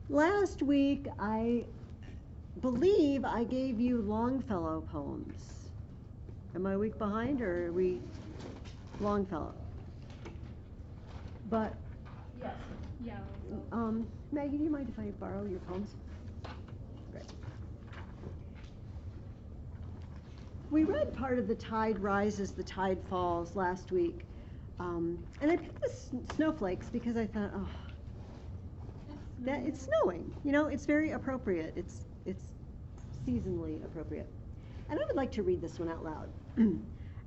Last week, I believe I gave you Longfellow poems. Am I a week behind, or are we Longfellow? But, Yes. Yeah. Maggie, do you mind if I borrow your poems? Great. We read part of The Tide Rises, the Tide Falls last week. And I picked the snowflakes because I thought, oh, that it's snowing. You know, it's very appropriate. It's seasonally appropriate. And I would like to read this one out loud.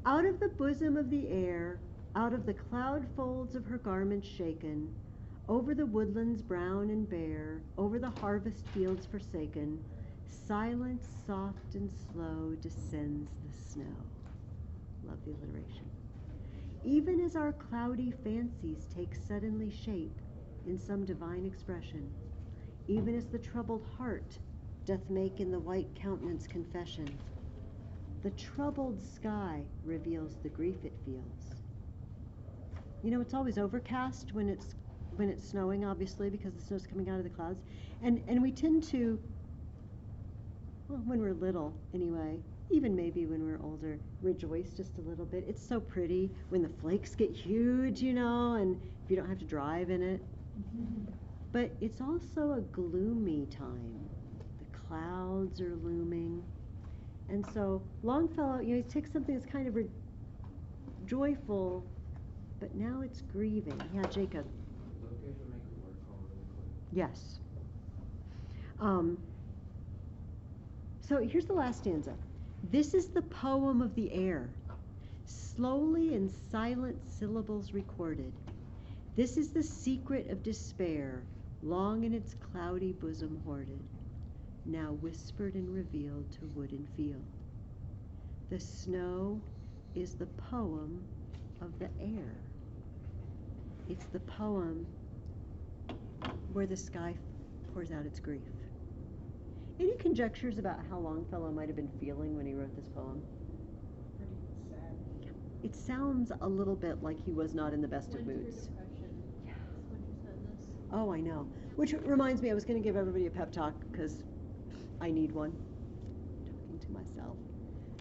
Out of the bosom of the air, out of the cloud folds of her garments shaken, over the woodlands brown and bare, over the harvest fields forsaken, silent, soft, and slow descends the snow. Love the alliteration. Even as our cloudy fancies take suddenly shape in some divine expression, even as the troubled heart doth make in the white countenance confession, the troubled sky reveals the grief it feels. You know, it's always overcast when it's snowing, obviously, because the snow's coming out of the clouds. And we tend to, well, when we're little anyway, even maybe when we're older, rejoice just a little bit. It's so pretty when the flakes get huge, you know, and if you don't have to drive in it. But it's also a gloomy time. The clouds are looming. And so Longfellow, you know, he takes something that's kind of joyful, but now it's grieving. Yeah, Jacob. Is it okay if we make a word call really quick? Yes. So here's the last stanza. This is the poem of the air, slowly in silent syllables recorded. This is the secret of despair, long in its cloudy bosom hoarded, now whispered and revealed to wood and field. The snow is the poem of the air. It's the poem where the sky pours out its grief. Any conjectures about how Longfellow might have been feeling when he wrote this poem? Pretty sad. It sounds a little bit like he was not in the best of moods. Depression. Yeah. When you said this. Oh, I know. Which reminds me, I was going to give everybody a pep talk because I need one. Talking to myself.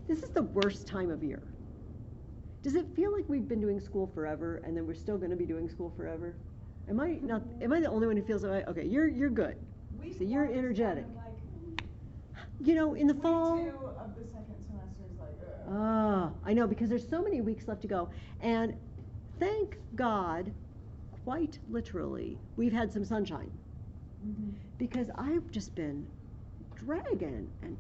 This is the worst time of year. Does it feel like we've been doing school forever and then we're still going to be doing school forever? Am I the only one who feels that way? Okay, you're good. So you're energetic. You know, in the fall. Week 2 of the second semester is like, I know, because there's so many weeks left to go. And thank God, quite literally, we've had some sunshine. Because I've just been dragging and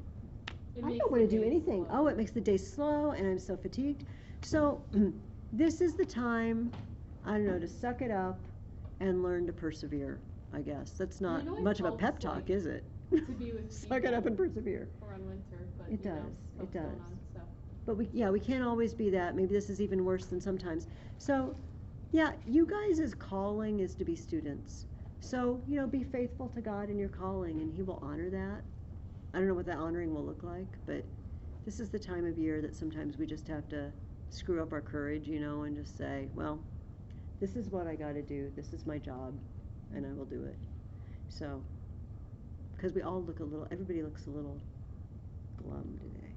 I don't want to do anything. Slow. Oh, it makes the day slow and I'm so fatigued. So this is the time, I don't know, to suck it up and learn to persevere, I guess. That's not much of a pep talk, like, is it? To be with Suck it up and persevere. Around winter, but It you know, does, stuff's it going does. on, so. But we can't always be that. Maybe this is even worse than sometimes. So, yeah, you guys' calling is to be students. So, you know, be faithful to God in your calling, and He will honor that. I don't know what that honoring will look like, but this is the time of year that sometimes we just have to screw up our courage, you know, and just say, well, this is what I got to do. This is my job, and I will do it. So, because we all look everybody looks a little glum today.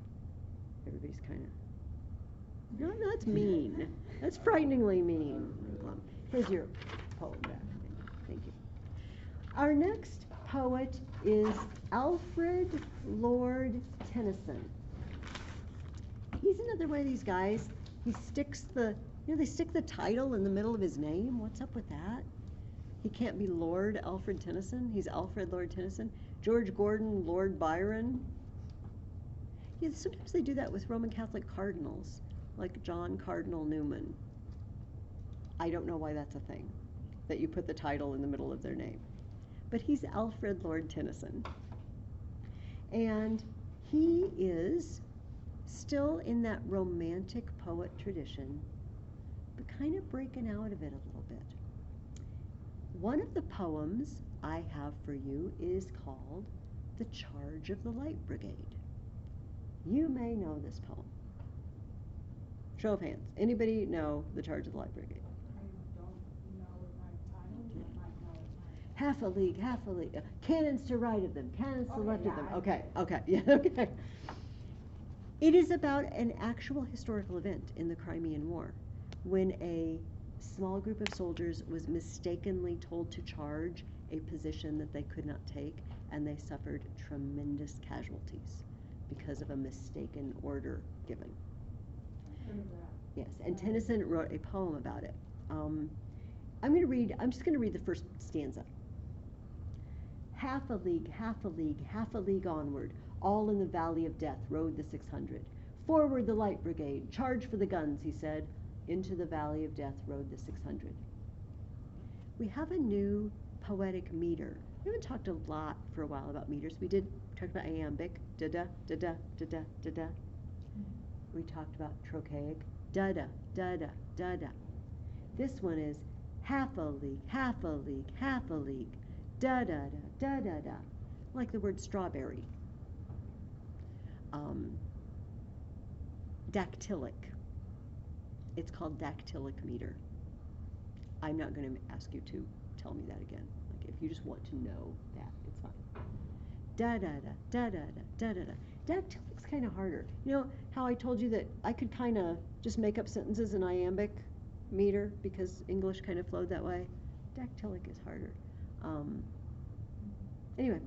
Everybody's kind of, no, that's mean. That's frighteningly mean. Glum. Here's your poem back. Thank you. Our next poet is Alfred Lord Tennyson. He's another one of these guys. He sticks they stick the title in the middle of his name. What's up with that? He can't be Lord Alfred Tennyson. He's Alfred Lord Tennyson. George Gordon, Lord Byron. Yeah, sometimes they do that with Roman Catholic cardinals, like John Cardinal Newman. I don't know why that's a thing, that you put the title in the middle of their name. But he's Alfred Lord Tennyson. And he is still in that romantic poet tradition, but kind of breaking out of it a little bit. One of the poems I have for you is called The Charge of the Light Brigade. You may know this poem. Show of hands. Anybody know The Charge of the Light Brigade? I don't know it by title, but I might know it by half a league, cannons to right of them, cannons to Okay, left yeah, of them. I Okay, get okay, yeah, okay. It is about an actual historical event in the Crimean War, when a small group of soldiers was mistakenly told to charge a position that they could not take, and they suffered tremendous casualties because of a mistaken order given. Heard of that. Yes, and Tennyson wrote a poem about it. I'm just going to read the first stanza. Half a league onward, all in the valley of death rode the 600. Forward the light brigade, charge for the guns, he said. Into the valley of death rode the 600. We have a new poetic meter. We haven't talked a lot for a while about meters. We did talk about iambic, da-da, da-da, da-da, da-da. We talked about trochaic, da-da, da-da, da-da. This one is half a league, da-da-da, da-da-da, like the word strawberry. Dactylic. It's called Dactylic Meter. I'm not going to ask you to tell me that again. Like, if you just want to know that, it's fine. Da-da-da, da-da-da, da-da-da. Dactylic's kind of harder. You know how I told you that I could kind of just make up sentences in iambic meter because English kind of flowed that way? Dactylic is harder. Anyway,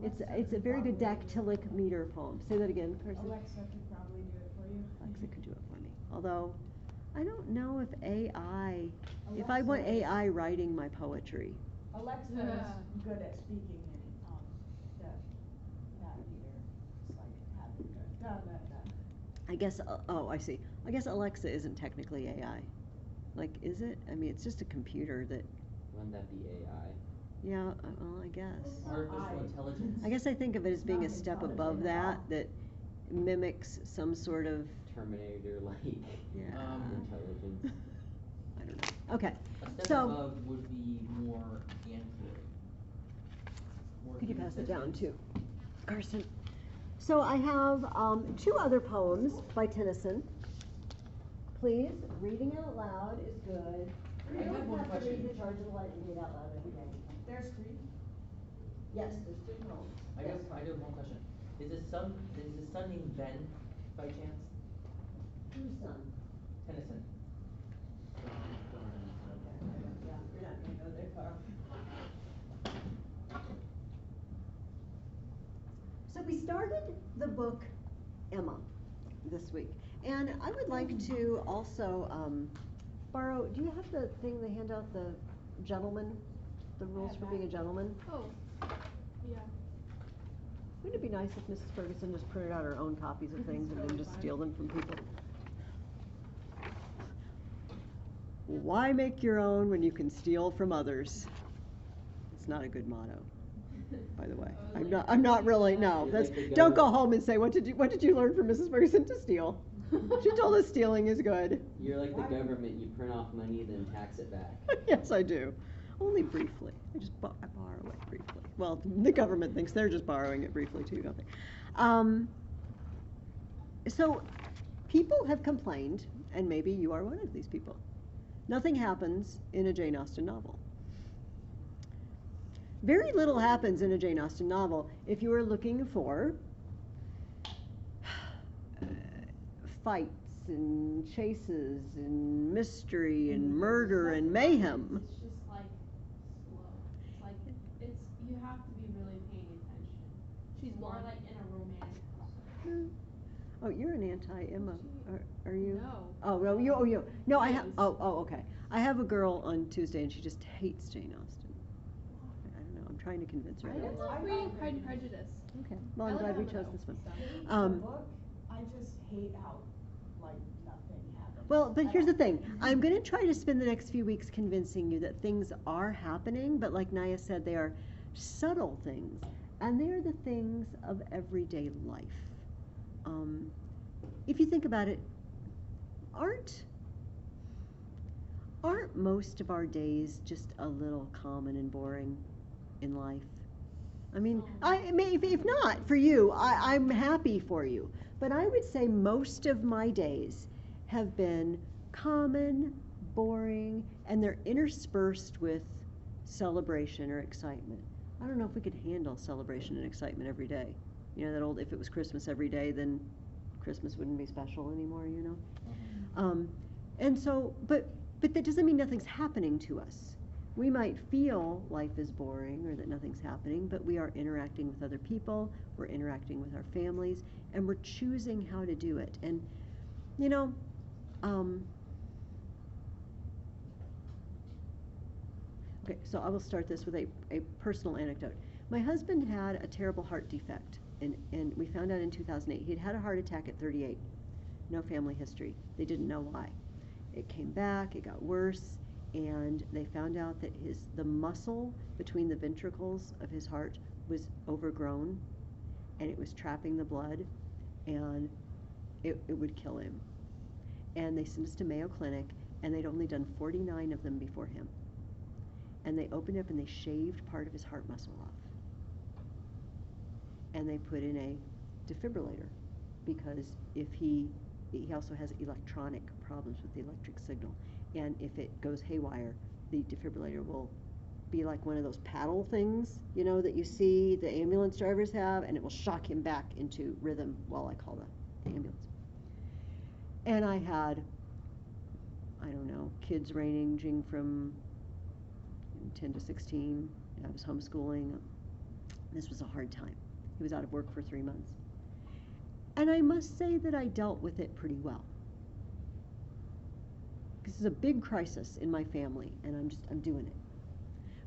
it's a very good dactylic meter poem. Say that again, Carson. Alexa could probably do it for you. Alexa could do it for me. Although, I don't know if if I want Alexa- AI writing my poetry. Alexa is good at speaking in that meter. It's like having the da-da-da. I guess, I see. I guess Alexa isn't technically AI. Like, is it? I mean, it's just a computer that, Wouldn't that be AI? yeah, well, I guess. Artificial intelligence. I guess I think of it as being a step above that mimics some sort of, Terminator-like yeah. intelligence. I don't know. Okay, A step so, above would be more Android. More could you pass it human down sentience. too, Carson? So I have two other poems by Tennyson. Please, reading out loud is good. I You have don't one have to question. read the Charge of the Light Brigade out loud every day. There's three. Yes, there's two poems. I do have one question. Is the son named Ben by chance? Whose son? Tennyson. Yeah, you're not gonna go there far. So we started the book Emma this week, and I would like to also borrow. Do you have the thing they hand out, the gentleman, the rules for being a gentleman? Oh, yeah. Wouldn't it be nice if Mrs. Ferguson just printed out her own copies of things and then just steal them from people? Why make your own when you can steal from others? It's not a good motto, by the way. I'm not really, no. You're That's, like the don't go government. home and say, what did you learn from Mrs. Ferguson to steal? She told us stealing is good. You're like the government, you print off money, then tax it back. Yes, I do. Only briefly. I borrow it briefly. Well, the government thinks they're just borrowing it briefly too, don't they? So people have complained, and maybe you are one of these people. Nothing happens in a Jane Austen novel. Very little happens in a Jane Austen novel if you are looking for fights and chases and mystery and murder and mayhem. It's just like slow. It's like you have to be really paying attention. She's More blonde. like in a romantic. Oh, you're an anti-Emma, are you? No. Oh, no, you. No, I have. Yes. Oh, okay. I have a girl on Tuesday, and she just hates Jane Austen. I don't know. I'm trying to convince her. I otherwise. love reading Pride and Prejudice. Okay. Well, I I'm like glad we how chose it this one. opens The Um, book, I just hate how, like, nothing happens. Well, but I here's the don't- thing. I'm going to try to spend the next few weeks convincing you that things are happening, but like Naya said, they are subtle things, and they are the things of everyday life. If you think about it, aren't most of our days just a little common and boring in life? I mean, if not for you, I'm happy for you. But I would say most of my days have been common, boring, and they're interspersed with celebration or excitement. I don't know if we could handle celebration and excitement every day. You know, that old, if it was Christmas every day, then Christmas wouldn't be special anymore, you know? And so, but that doesn't mean nothing's happening to us. We might feel life is boring or that nothing's happening, but we are interacting with other people, we're interacting with our families, and we're choosing how to do it. And, you know, okay, so I will start this with a personal anecdote. My husband had a terrible heart defect, and we found out in 2008. He had a heart attack at 38. No family history. They didn't know why. It came back, it got worse, and they found out that the muscle between the ventricles of his heart was overgrown, and it was trapping the blood, and it would kill him. And they sent us to Mayo Clinic, and they'd only done 49 of them before him. And they opened up and they shaved part of his heart muscle off. And they put in a defibrillator, because if he also has electronic problems with the electric signal. And if it goes haywire, the defibrillator will be like one of those paddle things, you know, that you see the ambulance drivers have, and it will shock him back into rhythm while I call the ambulance. And I had, I don't know, kids ranging from 10 to 16. I was homeschooling. This was a hard time. He was out of work for 3 months. And I must say that I dealt with it pretty well. This is a big crisis in my family, and I'm doing it.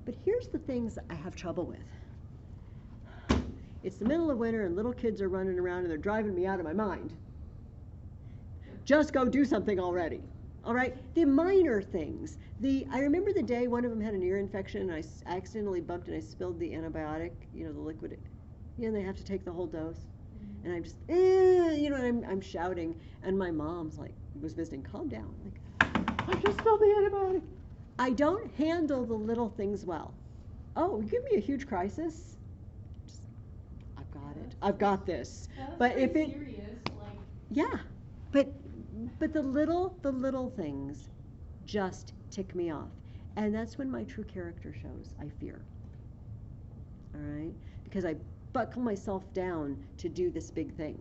But here's the things I have trouble with. It's the middle of winter, and little kids are running around, and they're driving me out of my mind. Just go do something already. All right? The minor things. I remember the day one of them had an ear infection, and I accidentally bumped and I spilled the antibiotic, you know, the liquid. Yeah, and they have to take the whole dose. And I'm just, you know, and I'm shouting, and my mom's like, was visiting, calm down. Like, I just spilled the antibiotic. I don't handle the little things well. Oh, you give me a huge crisis? I've got it. I've got this. But if it, serious, like, yeah, but the little things just tick me off, and that's when my true character shows. I fear. All right, because I buckle myself down to do this big thing.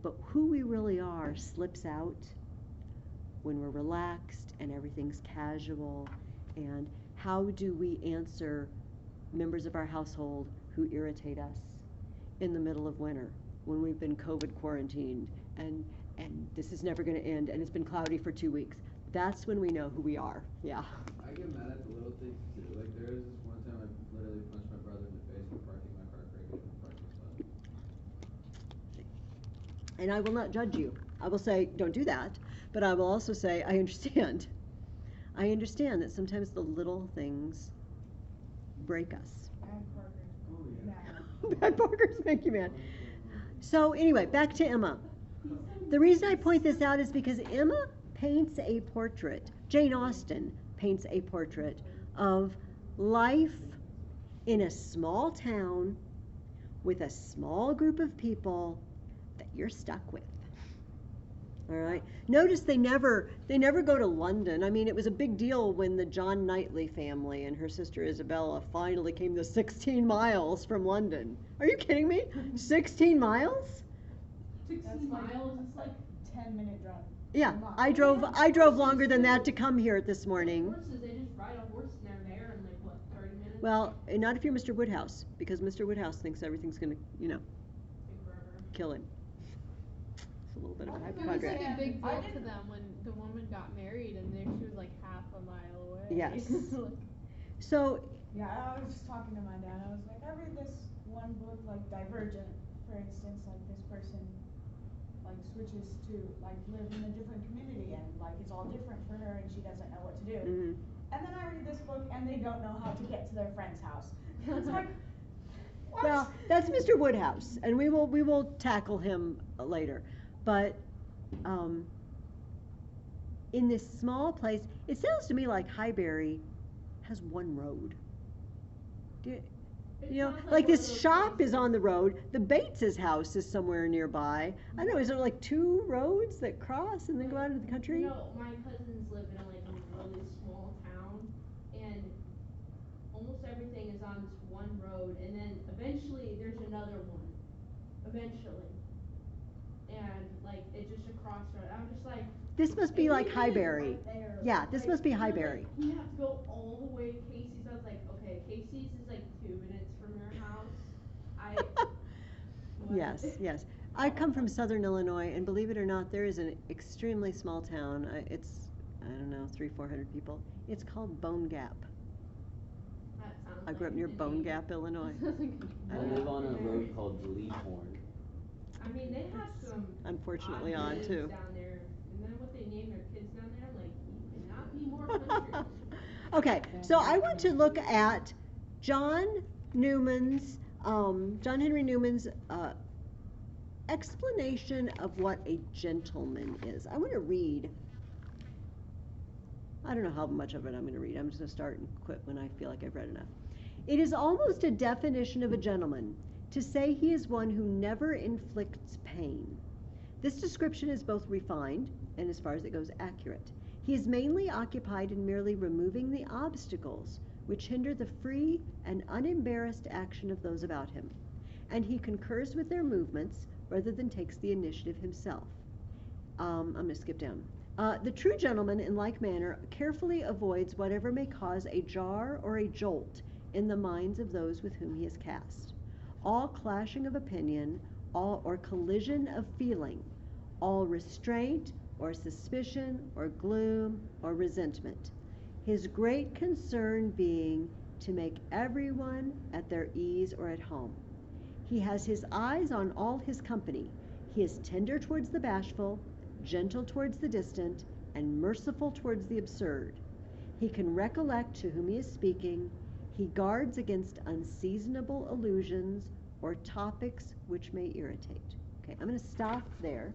But who we really are slips out when we're relaxed and everything's casual. And how do we answer members of our household who irritate us in the middle of winter when we've been COVID quarantined and this is never going to end and it's been cloudy for 2 weeks? That's when we know who we are. Yeah. I get mad at the little things too. Like there was this one time I literally punched my brother in the face for parking my car crooked in the parking spot. And I will not judge you. I will say, don't do that. But I will also say, I understand. I understand that sometimes the little things break us. Bad parkers make you mad. So anyway, back to Emma. The reason I point this out is because Emma paints a portrait, Jane Austen paints a portrait of life in a small town with a small group of people that you're stuck with. All right. Notice they never go to London. I mean, it was a big deal when the John Knightley family and her sister Isabella finally came to 16 miles from London. Are you kidding me? 16 miles? 16 miles, it's like 10-minute drive. Yeah, I drove longer than that to come here this morning. horses, they just ride a horse and they're there in like, what, 30 minutes? Well, not if you're Mr. Woodhouse, because Mr. Woodhouse thinks everything's gonna, you know, Take forever. kill him. It's a little bit of a It was hypochondriac. like a big I deal to didn't- them when the woman got married and there she was like half a mile away. Yes. Like, So, Yeah, I was just talking to my dad. I was like, I read this one book, like Divergent, for instance, like this person like switches to like live in a different community and like it's all different for her and she doesn't know what to do. mhm. And then I read this book and they don't know how to get to their friend's house. It's like, what? Well, that's Mr. Woodhouse, and we will tackle him later. But in this small place, it sounds to me like Highbury has one road. it You know, sounds like one of this those shop is places- on the road. The Bates's house is somewhere nearby. I don't know, is there like 2 roads that cross and then go out into the country? You know, my cousins live in like a really small town, and everything is on this one road, and then eventually there's another one, eventually. And like, it's just a crossroad, I'm just like. This must be like everything is Highbury. right there. Yeah, this Like, must be you're like, Highbury. you have to go all the way to Casey's, I was like, okay, Casey's is like 2 minutes from your house, what? Yes, yes. I come from Southern Illinois, and believe it or not, there is an extremely small town. It's, I don't know, 300-400 people. It's called Bone Gap. That sounds I grew up like near the Bone name. Gap, Illinois. I live on a road called Leafhorn. I mean, they have some. Unfortunately odd odd, names too. Down there, and then what they name their kids down there, I'm like, you cannot be more country. Okay, so I want to look at John Henry Newman's explanation of what a gentleman is. I want to read. I don't know how much of it I'm going to read. I'm just going to start and quit when I feel like I've read enough. It is almost a definition of a gentleman to say he is one who never inflicts pain. This description is both refined and, as far as it goes, accurate. He is mainly occupied in merely removing the obstacles which hinder the free and unembarrassed action of those about him, and he concurs with their movements rather than takes the initiative himself. I'm going to skip down. The true gentleman, in like manner, carefully avoids whatever may cause a jar or a jolt in the minds of those with whom he is cast. All clashing of opinion, or collision of feeling, all restraint or suspicion or gloom or resentment. His great concern being to make everyone at their ease or at home. He has his eyes on all his company. He is tender towards the bashful, gentle towards the distant, and merciful towards the absurd. He can recollect to whom he is speaking. He guards against unseasonable allusions or topics which may irritate. Okay, I'm going to stop there.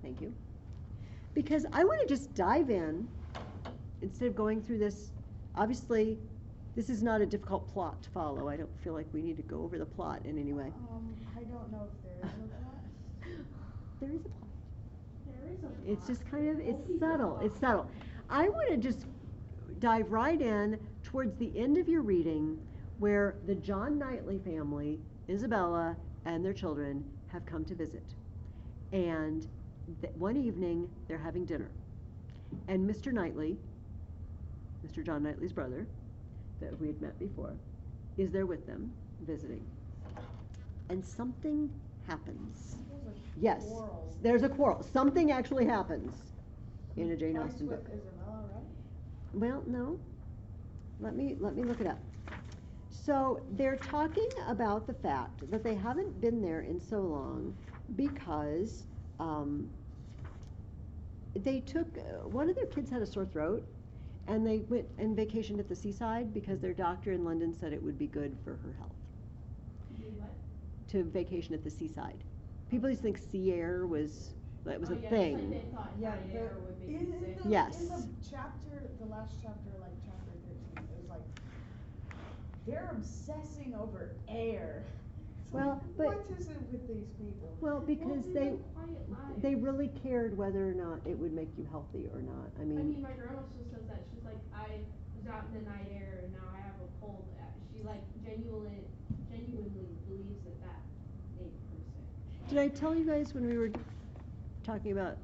Thank you. Because I want to just dive in instead of going through this. Obviously, this is not a difficult plot to follow. I don't feel like we need to go over the plot in any way. I don't know if there is a plot. There is a plot. There is a plot. It's just kind of, it's Oh, subtle, yeah. it's subtle. I want to just dive right in towards the end of your reading where the John Knightley family, Isabella, and their children have come to visit. And one evening, they're having dinner. And Mr. Knightley, Mr. John Knightley's brother, that we had met before, is there with them, visiting. And something happens. There's a Yes, quarrel. there's a quarrel. Something actually happens in a Jane Fights Austen with book. Isabella, right? Well, no. Let me look it up. So they're talking about the fact that they haven't been there in so long because they took one of their kids had a sore throat, and they went and vacationed at the seaside because their doctor in London said it would be good for her health Do what? to vacation at the seaside. People used to think sea air was a Oh, yeah, just like thing. they thought night air would make you sick. Yes. In the chapter, the last chapter, like chapter 13, it was like, they're obsessing over air. It's Well, like, but- what is it with these people? Well, because Well, they live quiet lives. they really cared whether or not it would make you healthy or not. I I mean, mean, my grandma still says that. She's like, I was out in the night air and now I have a cold. She like genuinely believes that made her sick. did I tell you guys when we were talking about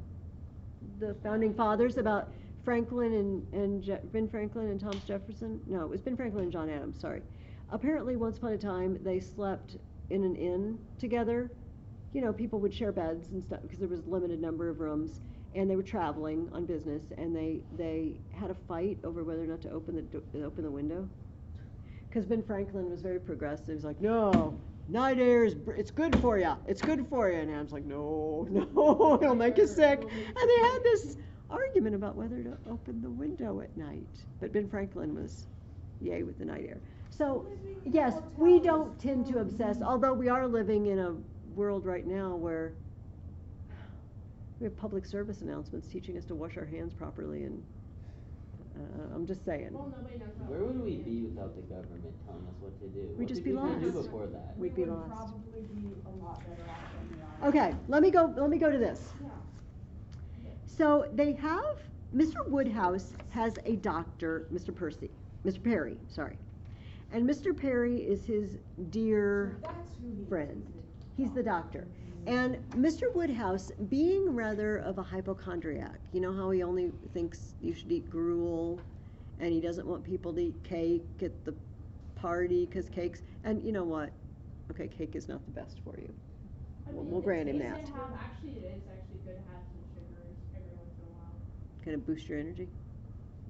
the founding fathers about Franklin and Ben Franklin and Thomas Jefferson? No, it was Ben Franklin and John Adams, sorry. Apparently, once upon a time, they slept in an inn together. You know, people would share beds and stuff because there was a limited number of rooms, and they were traveling on business, and they had a fight over whether or not to open the window. Because Ben Franklin was very progressive. He's like, no, night air it's good for you. It's good for you. And Adam's like, no, it'll make you sick. And they had this argument about whether to open the window at night. But Ben Franklin was yay with the night air. So, yes, we don't tend to obsess, although we are living in a world right now where we have public service announcements teaching us to wash our hands properly, and I'm just saying. Well, nobody knows about Where would we it. be without the government telling us what to do? We'd What just did be people do lost. before that? We'd be lost. Probably be a lot better off than we are. Okay, let me go to this. Yeah. So they have, Mr. Woodhouse has a doctor, Mr. Perry, sorry. And Mr. Perry is his dear So that's who he is. friend. He's the doctor. And Mr. Woodhouse, being rather of a hypochondriac, you know how he only thinks you should eat gruel, and he doesn't want people to eat cake at the party, because cake's, and you know what? Okay, cake is not the best for you. I We'll- mean, we'll grant him it's that. good to have, actually, it is actually good to have some sugars every once in a while. Kind of boost your energy.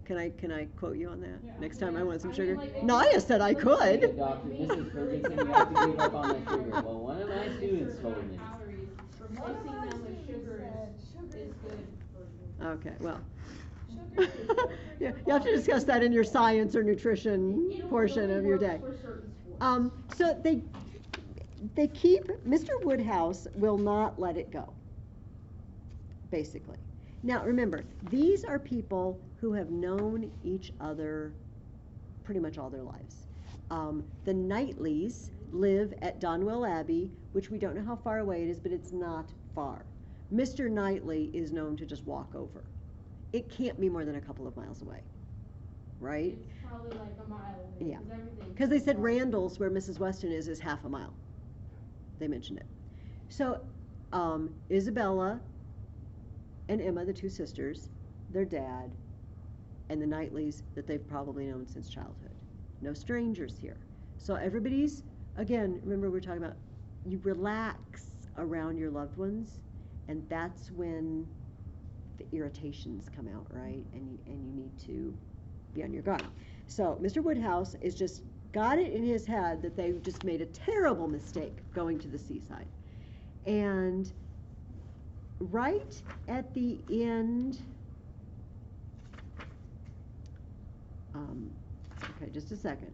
Can I quote you on that? Yeah. Next time I want some I mean, sugar? like, Naya said I Hey, could. Doctor, Mrs. Ferguson, you have to give up on that sugar. Well, one of my students told me. Calories, One of replacing my them with students sugar said is sugar good for you. Okay, well. Sugar is good for Yeah, your you have to body. discuss that in your science or nutrition It portion only of your works day. for certain sports. So they keep, Mr. Woodhouse will not let it go, basically. Now, remember, these are people who have known each other pretty much all their lives. The Knightleys live at Donwell Abbey, which we don't know how far away it is, but it's not far. Mr. Knightley is known to just walk over. It can't be more than a couple of miles away, right? It's probably like a mile away, Yeah. cause everything. Because they said Randall's, where Mrs. Weston is half a mile. They mentioned it. So, Isabella and Emma, the two sisters, their dad, and the Knightleys that they've probably known since childhood. No strangers here. So everybody's, again, remember we're talking about, you relax around your loved ones, and that's when the irritations come out, right? And you need to be on your guard. So Mr. Woodhouse is just got it in his head that they just made a terrible mistake going to the seaside. And right at the end, okay, just a second.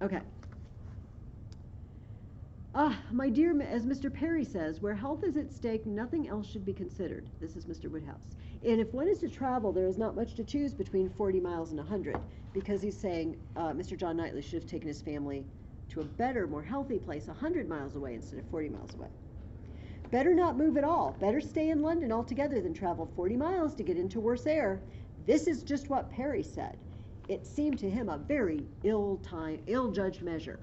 Okay. My dear, as Mr. Perry says, where health is at stake, nothing else should be considered. This is Mr. Woodhouse. And if one is to travel, there is not much to choose between 40 miles and 100, because he's saying Mr. John Knightley should have taken his family to a better, more healthy place 100 miles away instead of 40 miles away. Better not move at all. Better stay in London altogether than travel 40 miles to get into worse air. This is just what Perry said. It seemed to him a very ill-judged measure.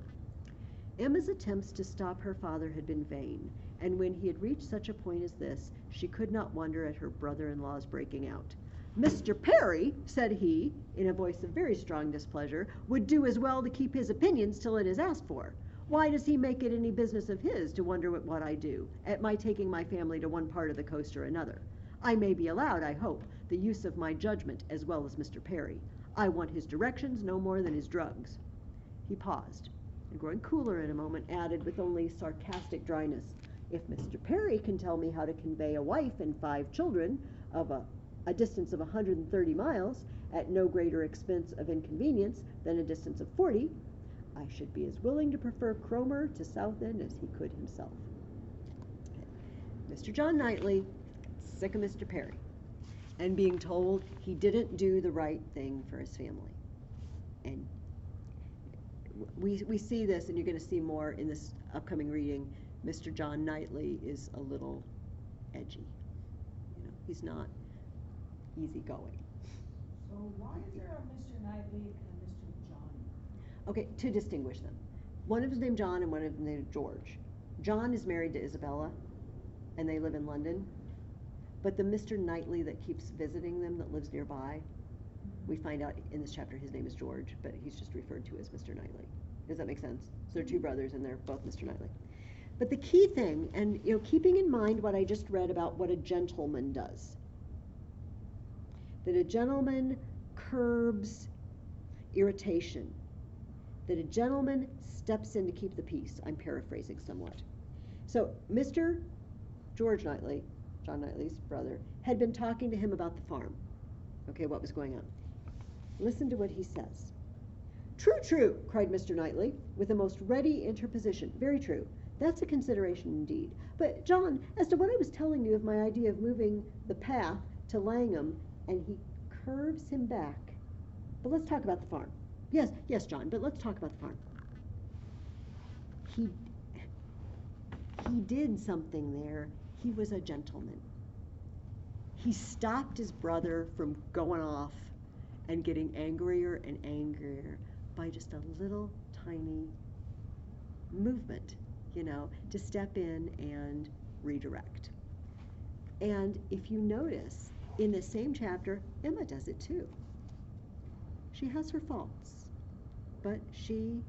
Emma's attempts to stop her father had been vain, and when he had reached such a point as this, she could not wonder at her brother-in-law's breaking out. Mr. Perry, said he, in a voice of very strong displeasure, would do as well to keep his opinions till it is asked for. Why does he make it any business of his to wonder at what I do, at my taking my family to one part of the coast or another? I may be allowed, I hope, the use of my judgment as well as Mr. Perry. I want his directions no more than his drugs. He paused, and growing cooler in a moment, added with only sarcastic dryness, if Mr. Perry can tell me how to convey a wife and 5 children of a distance of 130 miles at no greater expense of inconvenience than a distance of 40, I should be as willing to prefer Cromer to Southend as he could himself. Okay. Mr. John Knightley, sick of Mr. Perry, and being told he didn't do the right thing for his family. And we see this, and you're going to see more in this upcoming reading. Mr. John Knightley is a little edgy. You know, he's not easygoing. So why is there a Mr. Knightley and a Mr. John? Okay, to distinguish them. One of them is named John and one of them is named George. John is married to Isabella, and they live in London. But the Mr. Knightley that keeps visiting them, that lives nearby, we find out in this chapter his name is George, but he's just referred to as Mr. Knightley. Does that make sense? So they're 2 brothers, and they're both Mr. Knightley. But the key thing, and you know, keeping in mind what I just read about what a gentleman does, that a gentleman curbs irritation, that a gentleman steps in to keep the peace. I'm paraphrasing somewhat. So Mr. George Knightley, John Knightley's brother, had been talking to him about the farm. Okay, what was going on? Listen to what he says. True, true, cried Mr. Knightley, with a most ready interposition. Very true. That's a consideration indeed. But, John, as to what I was telling you of my idea of moving the path to Langham, and he curves him back. But let's talk about the farm. Yes, yes, John, but let's talk about the farm. He did something there. He was a gentleman. He stopped his brother from going off and getting angrier and angrier by just a little tiny movement, you know, to step in and redirect. And if you notice, in the same chapter, Emma does it too. She has her faults, but she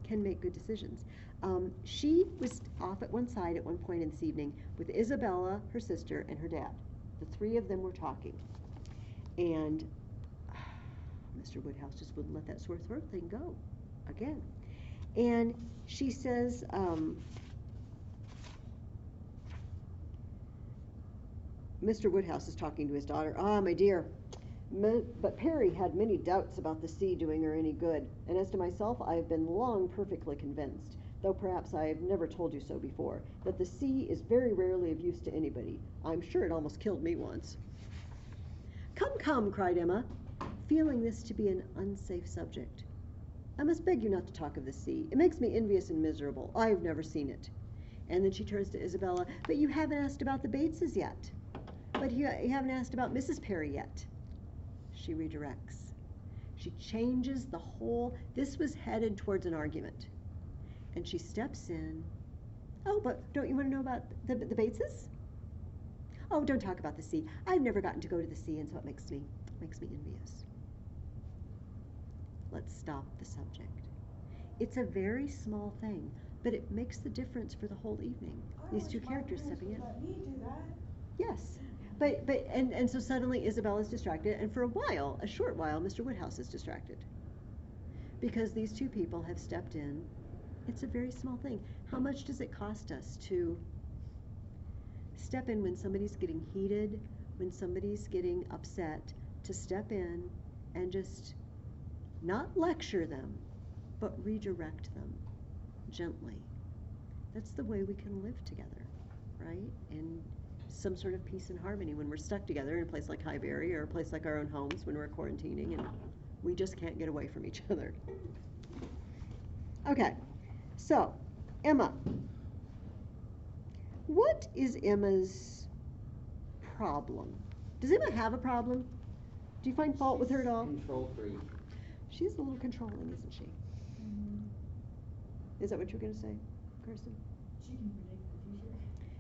can make good decisions. She was off at one side at one point in this evening with Isabella, her sister, and her dad. The three of them were talking. And Mr. Woodhouse just wouldn't let that sore throat thing go again. And she says, Mr. Woodhouse is talking to his daughter. My dear, but Perry had many doubts about the sea doing her any good, and as to myself, I have been long perfectly convinced, though perhaps I have never told you so before, that the sea is very rarely of use to anybody. I'm sure it almost killed me once. Come, come, cried Emma, feeling this to be an unsafe subject. I must beg you not to talk of the sea. It makes me envious and miserable. I have never seen it. And then she turns to Isabella, but you haven't asked about the Bateses yet. But you haven't asked about Mrs. Perry yet. She redirects. She changes the whole, this was headed towards an argument. And she steps in. Oh, but don't you want to know about the Bateses? Oh, don't talk about the sea. I've never gotten to go to the sea, and so it makes me envious. Let's stop the subject. It's a very small thing, but it makes the difference for the whole evening. These two characters stepping in. Let me do that. Yes. And so suddenly Isabella's distracted, and for a short while, Mr. Woodhouse is distracted. Because these two people have stepped in. It's a very small thing. How much does it cost us to step in when somebody's getting heated, when somebody's getting upset, to step in and just not lecture them, but redirect them gently? That's the way we can live together, right? In some sort of peace and harmony when we're stuck together in a place like Highbury or a place like our own homes when we're quarantining and we just can't get away from each other. Okay, so Emma. What is Emma's problem? Does Emma have a problem? Do you find fault with her at all? Control freak. She's a little controlling, isn't she? Mm-hmm. Is that what you're going to say, Kirsten? She can predict the future.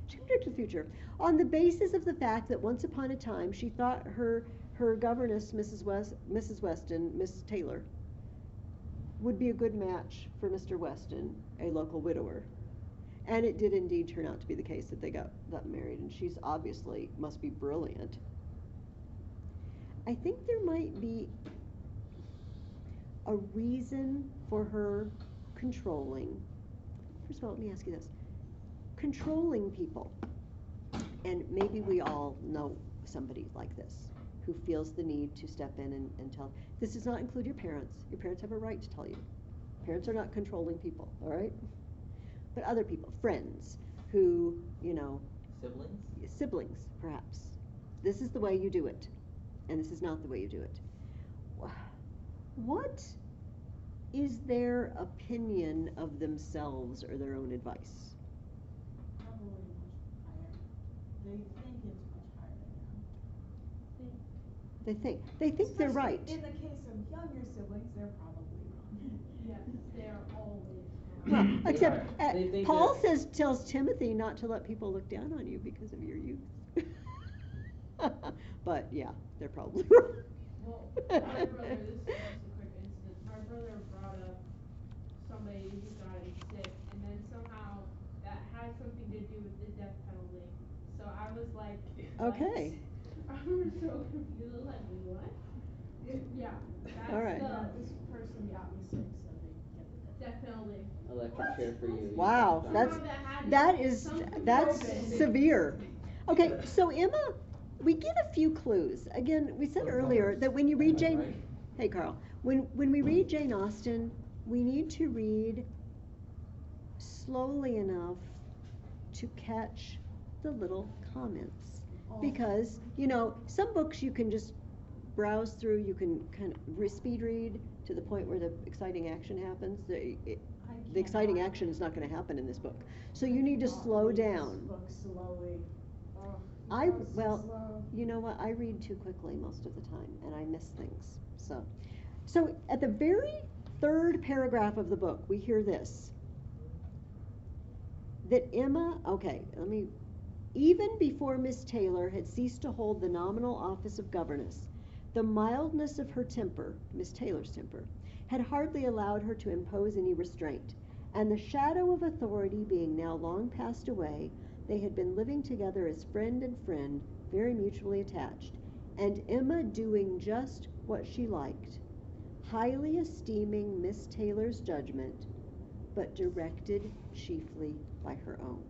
She can predict the future. On the basis of the fact that once upon a time she thought her governess, Mrs. Weston, Miss Taylor, would be a good match for Mr. Weston, a local widower. And it did indeed turn out to be the case that they got married, and she's obviously must be brilliant. I think there might be a reason for her controlling. First of all, let me ask you this. Controlling people, and maybe we all know somebody like this, who feels the need to step in and tell. This does not include your parents. Your parents have a right to tell you. Parents are not controlling people, all right? But other people, friends, who, you know. Siblings? Siblings, perhaps. This is the way you do it, and this is not the way you do it. What is their opinion of themselves or their own advice? Probably much higher. They think it's much higher than them. They think they're Especially right. In the case of younger siblings, they're probably wrong. Yes, they are always Well, wrong. They except are. They think Paul that- tells Timothy not to let people look down on you because of your youth. But yeah, they're probably wrong. Well, my brother, this is just a quick instance. My brother brought up somebody who got sick, and then somehow that had something to do with the death penalty. So I was like, what? Okay. I was so confused. I was like, what? Yeah. That's All right. Yeah, this person got me sick, so they get the death penalty. Electric chair for you. Wow, Somehow that's broken. severe. Okay, so Emma, we get a few clues. Again, we said earlier that when you read Jane, hey Carl, when we read Jane Austen, we need to read slowly enough to catch the little comments. Because, you know, some books you can just browse through, you can kind of speed read to the point where the exciting action happens. The exciting action is not going to happen in this book. So you need to slow down. Book slowly. Oh, Well, slow. you know what, I read too quickly most of the time, and I miss things. So at the very third paragraph of the book, we hear this. That Emma, even before Miss Taylor had ceased to hold the nominal office of governess, the mildness of her temper, Miss Taylor's temper, had hardly allowed her to impose any restraint, and the shadow of authority being now long passed away, they had been living together as friend and friend, very mutually attached, and Emma doing just what she liked, highly esteeming Miss Taylor's judgment, but directed chiefly by her own.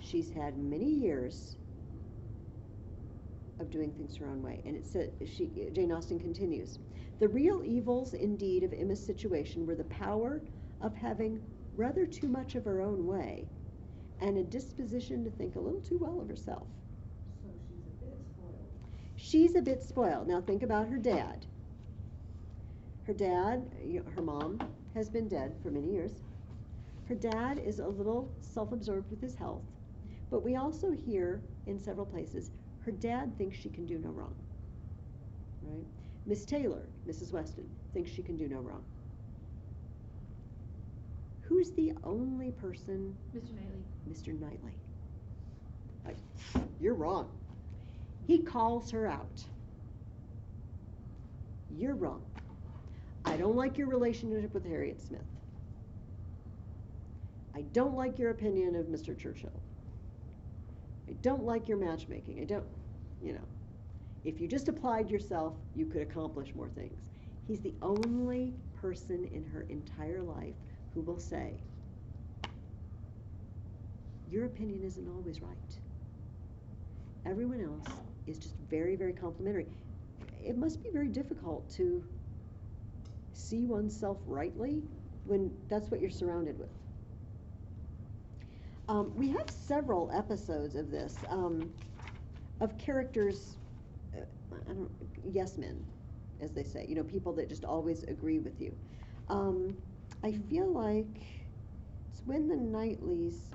She's had many years of doing things her own way. And it said, Jane Austen continues, the real evils indeed of Emma's situation were the power of having rather too much of her own way and a disposition to think a little too well of herself. So she's a bit spoiled. She's a bit spoiled. Now think about her dad. Her dad, her mom has been dead for many years. Her dad is a little self-absorbed with his health, but we also hear in several places her dad thinks she can do no wrong, right? Miss Taylor, Mrs. Weston, thinks she can do no wrong. Who's the only person? Mr. Knightley. Mr. Knightley. You're wrong. He calls her out. You're wrong. I don't like your relationship with Harriet Smith. I don't like your opinion of Mr. Churchill. I don't like your matchmaking. If you just applied yourself, you could accomplish more things. He's the only person in her entire life who will say, your opinion isn't always right. Everyone else is just very, very complimentary. It must be very difficult to see oneself rightly when that's what you're surrounded with. We have several episodes of this, of characters, yes men, as they say, people that just always agree with you. I feel like it's when the Knightleys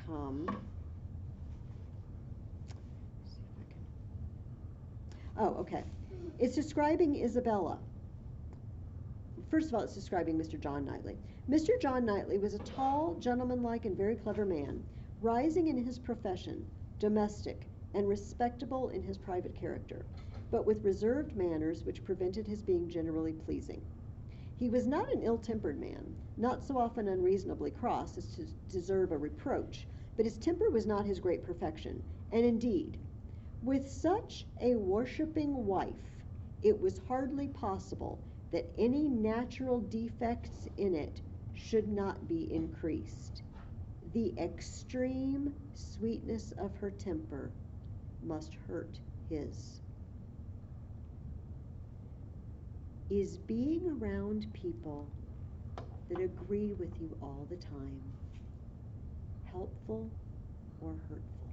come. Let's see if I can. Oh, okay. It's describing Isabella. First of all, it's describing Mr. John Knightley. Mr. John Knightley was a tall, gentlemanlike, and very clever man, rising in his profession, domestic, and respectable in his private character, but with reserved manners which prevented his being generally pleasing. He was not an ill-tempered man, not so often unreasonably cross as to deserve a reproach, but his temper was not his great perfection, and indeed, with such a worshipping wife, it was hardly possible that any natural defects in it should not be increased. The extreme sweetness of her temper must hurt his. Is being around people that agree with you all the time helpful or hurtful?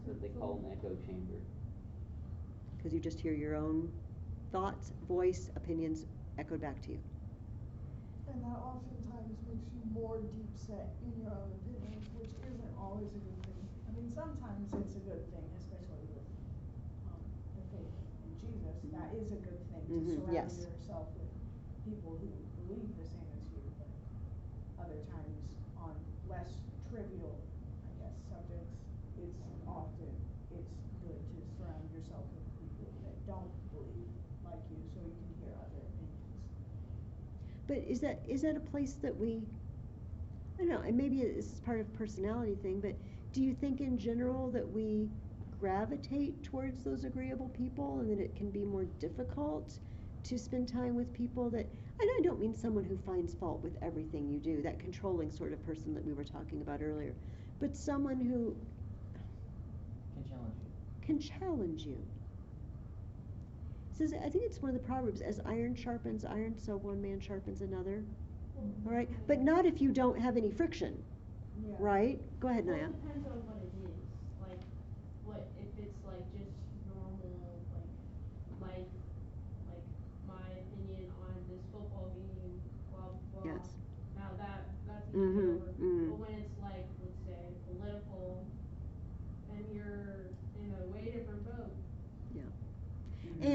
That's what they call an echo chamber. Because you just hear your own thoughts, voice, opinions echoed back to you. And that oftentimes makes you more deep set in your own opinions, which isn't always a good thing. I mean, sometimes it's a good thing, especially with the faith in Jesus. That is a good thing, to surround yes. yourself with people who believe the same as you. But other times, on less trivial, I guess, subjects, it's good to surround yourself with people that don't believe like you, so you can hear other opinions. But is that a place that we, I don't know, and maybe this is part of personality thing, but do you think in general that we gravitate towards those agreeable people and that it can be more difficult to spend time with people that, and I don't mean someone who finds fault with everything you do, that controlling sort of person that we were talking about earlier, but someone who can challenge you. Says, I think it's one of the Proverbs, as iron sharpens iron, so one man sharpens another. All right, but not if you don't have any friction, Yeah. right? Go ahead, Well, Naya. it depends on what it is. Like, what if it's like just normal, like my opinion on this football game, blah blah. Yes. Now that's easy to get over. Mm-hmm. But when it's like, let's say, political, then you're in a way different boat. Yeah.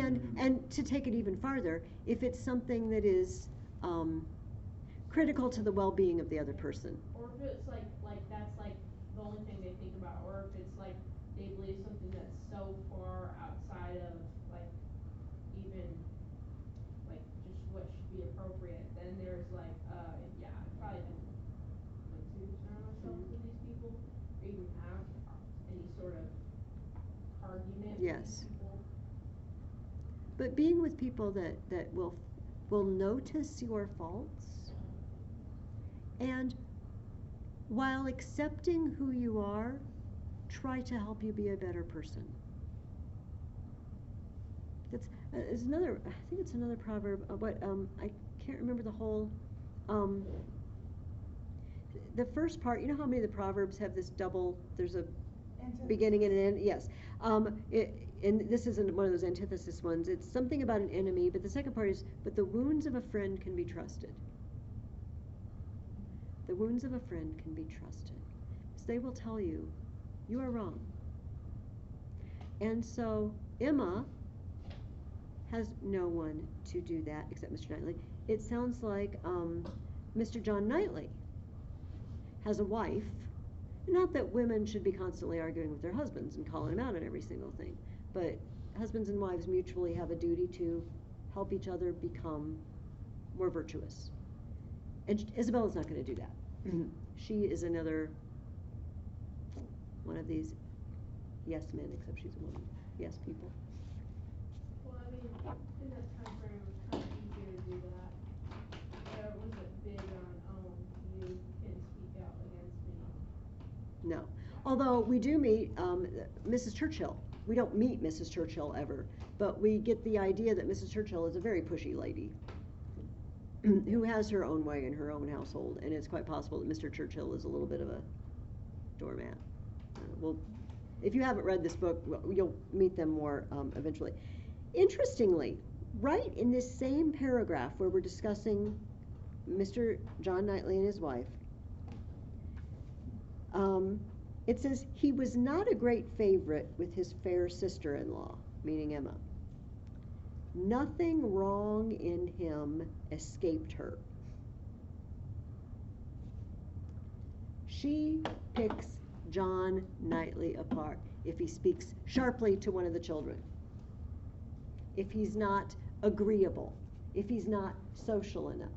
And to take it even farther, if it's something that is critical to the well-being of the other person. Or if it's like that's like the only thing they think about, or if it's like they believe something that's so far outside of like even like just what should be appropriate, then there's like yeah, I probably don't like to surround myself with these people or even have any sort of argument with Yes. these people. But being with people that will notice your faults, and while accepting who you are, try to help you be a better person. That's is another. I think it's another proverb. I can't remember the whole. The first part. You know how many of the proverbs have this double? There's a beginning and an end. Yes. And this isn't one of those antithesis ones. It's something about an enemy, but the second part is, but the wounds of a friend can be trusted. The wounds of a friend can be trusted. Because they will tell you, you are wrong. And so Emma has no one to do that except Mr. Knightley. It sounds like Mr. John Knightley has a wife. Not that women should be constantly arguing with their husbands and calling them out on every single thing, but husbands and wives mutually have a duty to help each other become more virtuous. And Isabella's not going to do that. She is another one of these yes men, except she's a woman. Yes people. Well, I mean, in that time frame, it was kind of easier to do that. It wasn't big on, you can speak out against me. No. Although we do meet Mrs. Churchill. We don't meet Mrs. Churchill ever, but we get the idea that Mrs. Churchill is a very pushy lady who has her own way in her own household, and it's quite possible that Mr. Churchill is a little bit of a doormat. Well, if you haven't read this book, you'll meet them more eventually. Interestingly, right in this same paragraph where we're discussing Mr. John Knightley and his wife, it says, he was not a great favorite with his fair sister-in-law, meaning Emma. Nothing wrong in him escaped her. She picks John Knightley apart if he speaks sharply to one of the children, if he's not agreeable, if he's not social enough.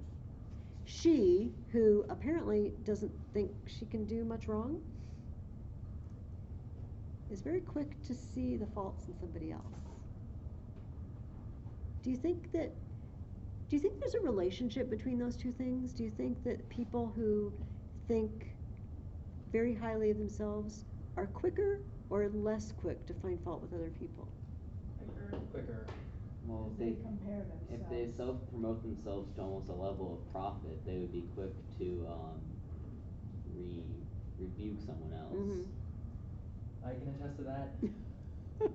She, who apparently doesn't think she can do much wrong, is very quick to see the faults in somebody else. Do you think there's a relationship between those two things? Do you think that people who think very highly of themselves are quicker or less quick to find fault with other people? Quicker. Well, They compare themselves. if they self-promote themselves to almost a level of profit, they would be quick to rebuke someone else. Mm-hmm. I can attest to that.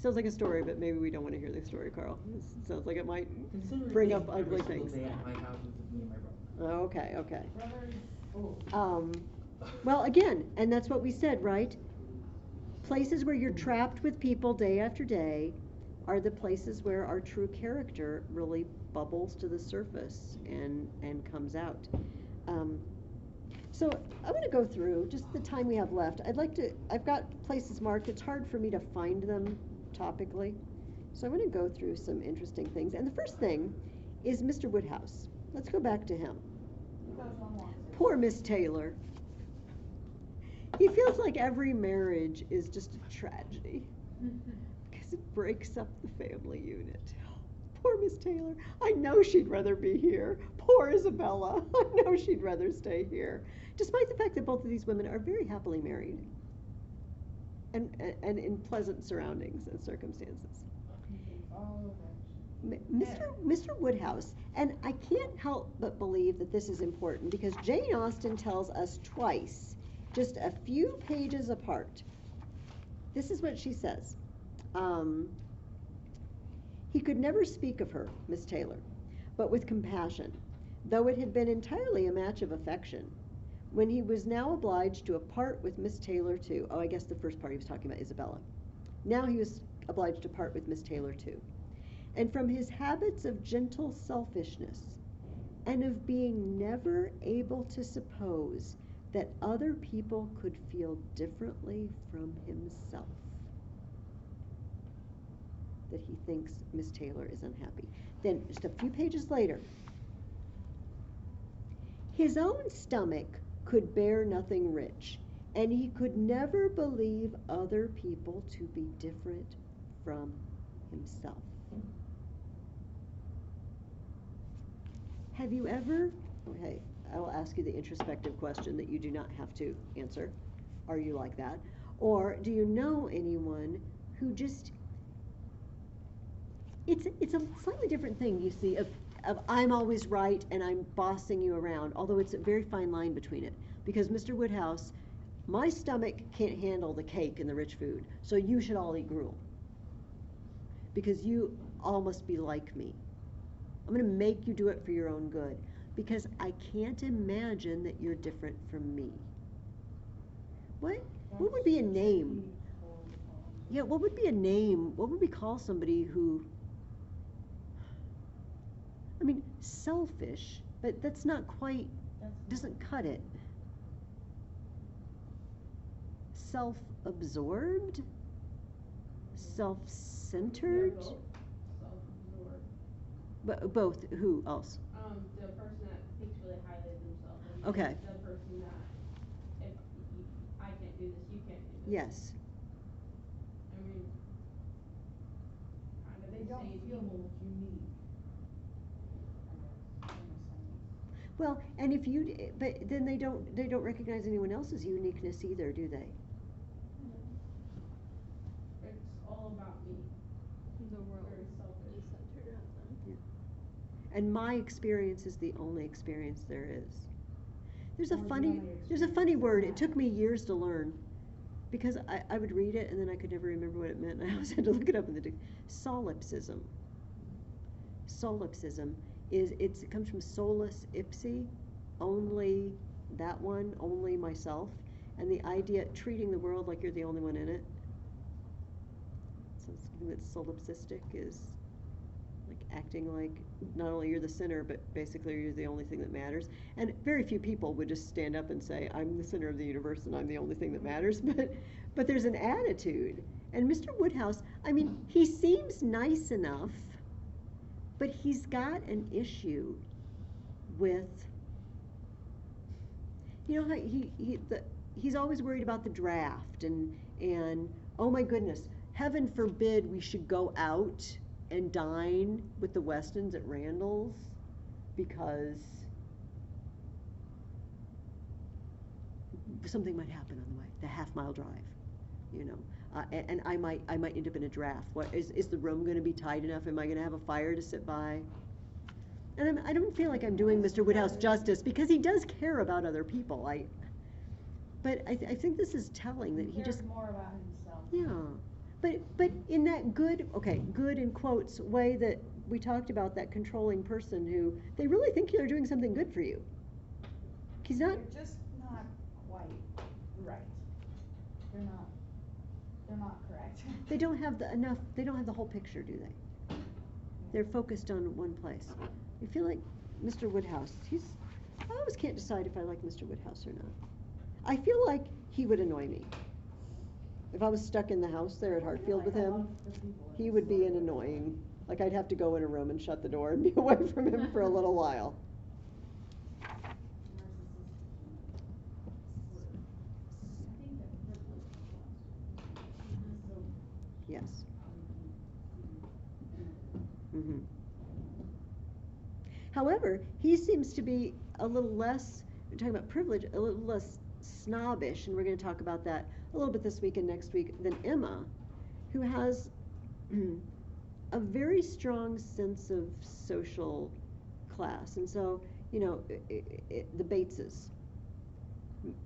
Sounds like a story, but maybe we don't want to hear the story, Carl. It sounds like it might Consider bring it up ugly every single things. day at my house with me and my brother. Okay, okay. Brothers, Well, again, and that's what we said, right? Places where you're trapped with people day after day are the places where our true character really bubbles to the surface and comes out. So I'm going to go through just the time we have left. I've got places marked. It's hard for me to find them topically. So I'm going to go through some interesting things. And the first thing is Mr. Woodhouse. Let's go back to him. because one wants it. Poor Miss Taylor. He feels like every marriage is just a tragedy because it breaks up the family unit. Poor Miss Taylor. I know she'd rather be here. Poor Isabella. I know she'd rather stay here. Despite the fact that both of these women are very happily married and in pleasant surroundings and circumstances. All eventually. Mr. Woodhouse, and I can't help but believe that this is important because Jane Austen tells us twice, just a few pages apart. This is what she says. He could never speak of her, Miss Taylor, but with compassion, though it had been entirely a match of affection. When he was now obliged to part with Miss Taylor too, oh, I guess the first part he was talking about Isabella. Now he was obliged to part with Miss Taylor too. and from his habits of gentle selfishness, and of being never able to suppose that other people could feel differently from himself. That he thinks Miss Taylor is unhappy. Then, just a few pages later, his own stomach could bear nothing rich, and he could never believe other people to be different from himself. Have you ever, okay, I will ask you the introspective question that you do not have to answer. Are you like that? Or do you know anyone who just, it's a slightly different thing, you see, of I'm always right and I'm bossing you around, although it's a very fine line between it. Because Mr. Woodhouse, my stomach can't handle the cake and the rich food, so you should all eat gruel. Because you all must be like me. I'm going to make you do it for your own good, because I can't imagine that you're different from me. What would be a name? Yeah, what would be a name? What would we call somebody who, I mean, selfish, but that's not quite, doesn't cut it. Self-absorbed? Self-centered? Yeah, self-absorbed. But both, who else? The person that thinks really highly of themselves. And Okay. the person that, if I can't do this, you can't do this. Yes. I mean, kind of They the don't same feel people. unique. I guess, in a sense. Well, and if you, but then they don't recognize anyone else's uniqueness either, do they? It's all about me. The world Very selfish. is centered around them. And my experience is the only experience there is. There's a Or the funny, only there's a experience funny you word. It have. took me years to learn, because I would read it and then I could never remember what it meant. And I always had to look it up in the Solipsism. Solipsism is it comes from solus ipsi, only that one, only myself, and the idea treating the world like you're the only one in it. So something that's solipsistic is like acting like not only you're the center, but basically you're the only thing that matters. And very few people would just stand up and say, I'm the center of the universe and I'm the only thing that matters. But there's an attitude. And Mr. Woodhouse, I mean, he seems nice enough, but he's got an issue with, you know, how he's always worried about the draft and oh my goodness, heaven forbid we should go out and dine with the Westons at Randall's because something might happen on the way, the half-mile drive, you know. And I might end up in a draft. What is the room going to be tight enough? Am I going to have a fire to sit by? And I don't feel like I'm doing Mr. Woodhouse justice, because he does care about other people. But I think this is telling that he cares just, more about himself. yeah. But in that good in quotes way that we talked about, that controlling person who they really think they're doing something good for you. He's not. They're just not quite right. They're not correct. They don't have they don't have the whole picture, do they? They're focused on one place. I feel like Mr. Woodhouse, I always can't decide if I like Mr. Woodhouse or not. I feel like he would annoy me. If I was stuck in the house there at Hartfield with him, he would be an annoying, like I'd have to go in a room and shut the door and be away from him for a little while. Yes. Mm-hmm. However, he seems to be a little less, we're talking about privilege, a little less snobbish, and we're going to talk about that a little bit this week and next week, than Emma, who has a very strong sense of social class. And so, you know, the Bateses.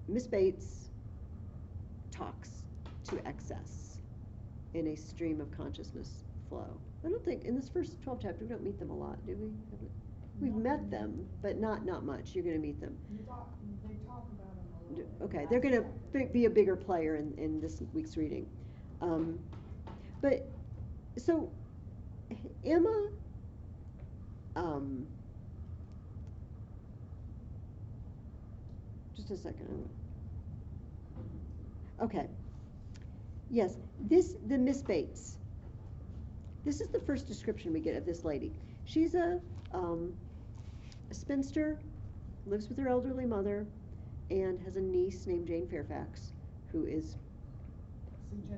Miss Bates talks to excess in a stream of consciousness flow. I don't think, in this first 12 chapter, we don't meet them a lot, do we? We've met them, but not much. You're going to meet them. They talk about them a little bit. Okay, they're going to be a bigger player in this week's reading. But, so, Emma, just a second. Okay. Yes, the Miss Bates. This is the first description we get of this lady. She's a spinster, lives with her elderly mother, and has a niece named Jane Fairfax, who is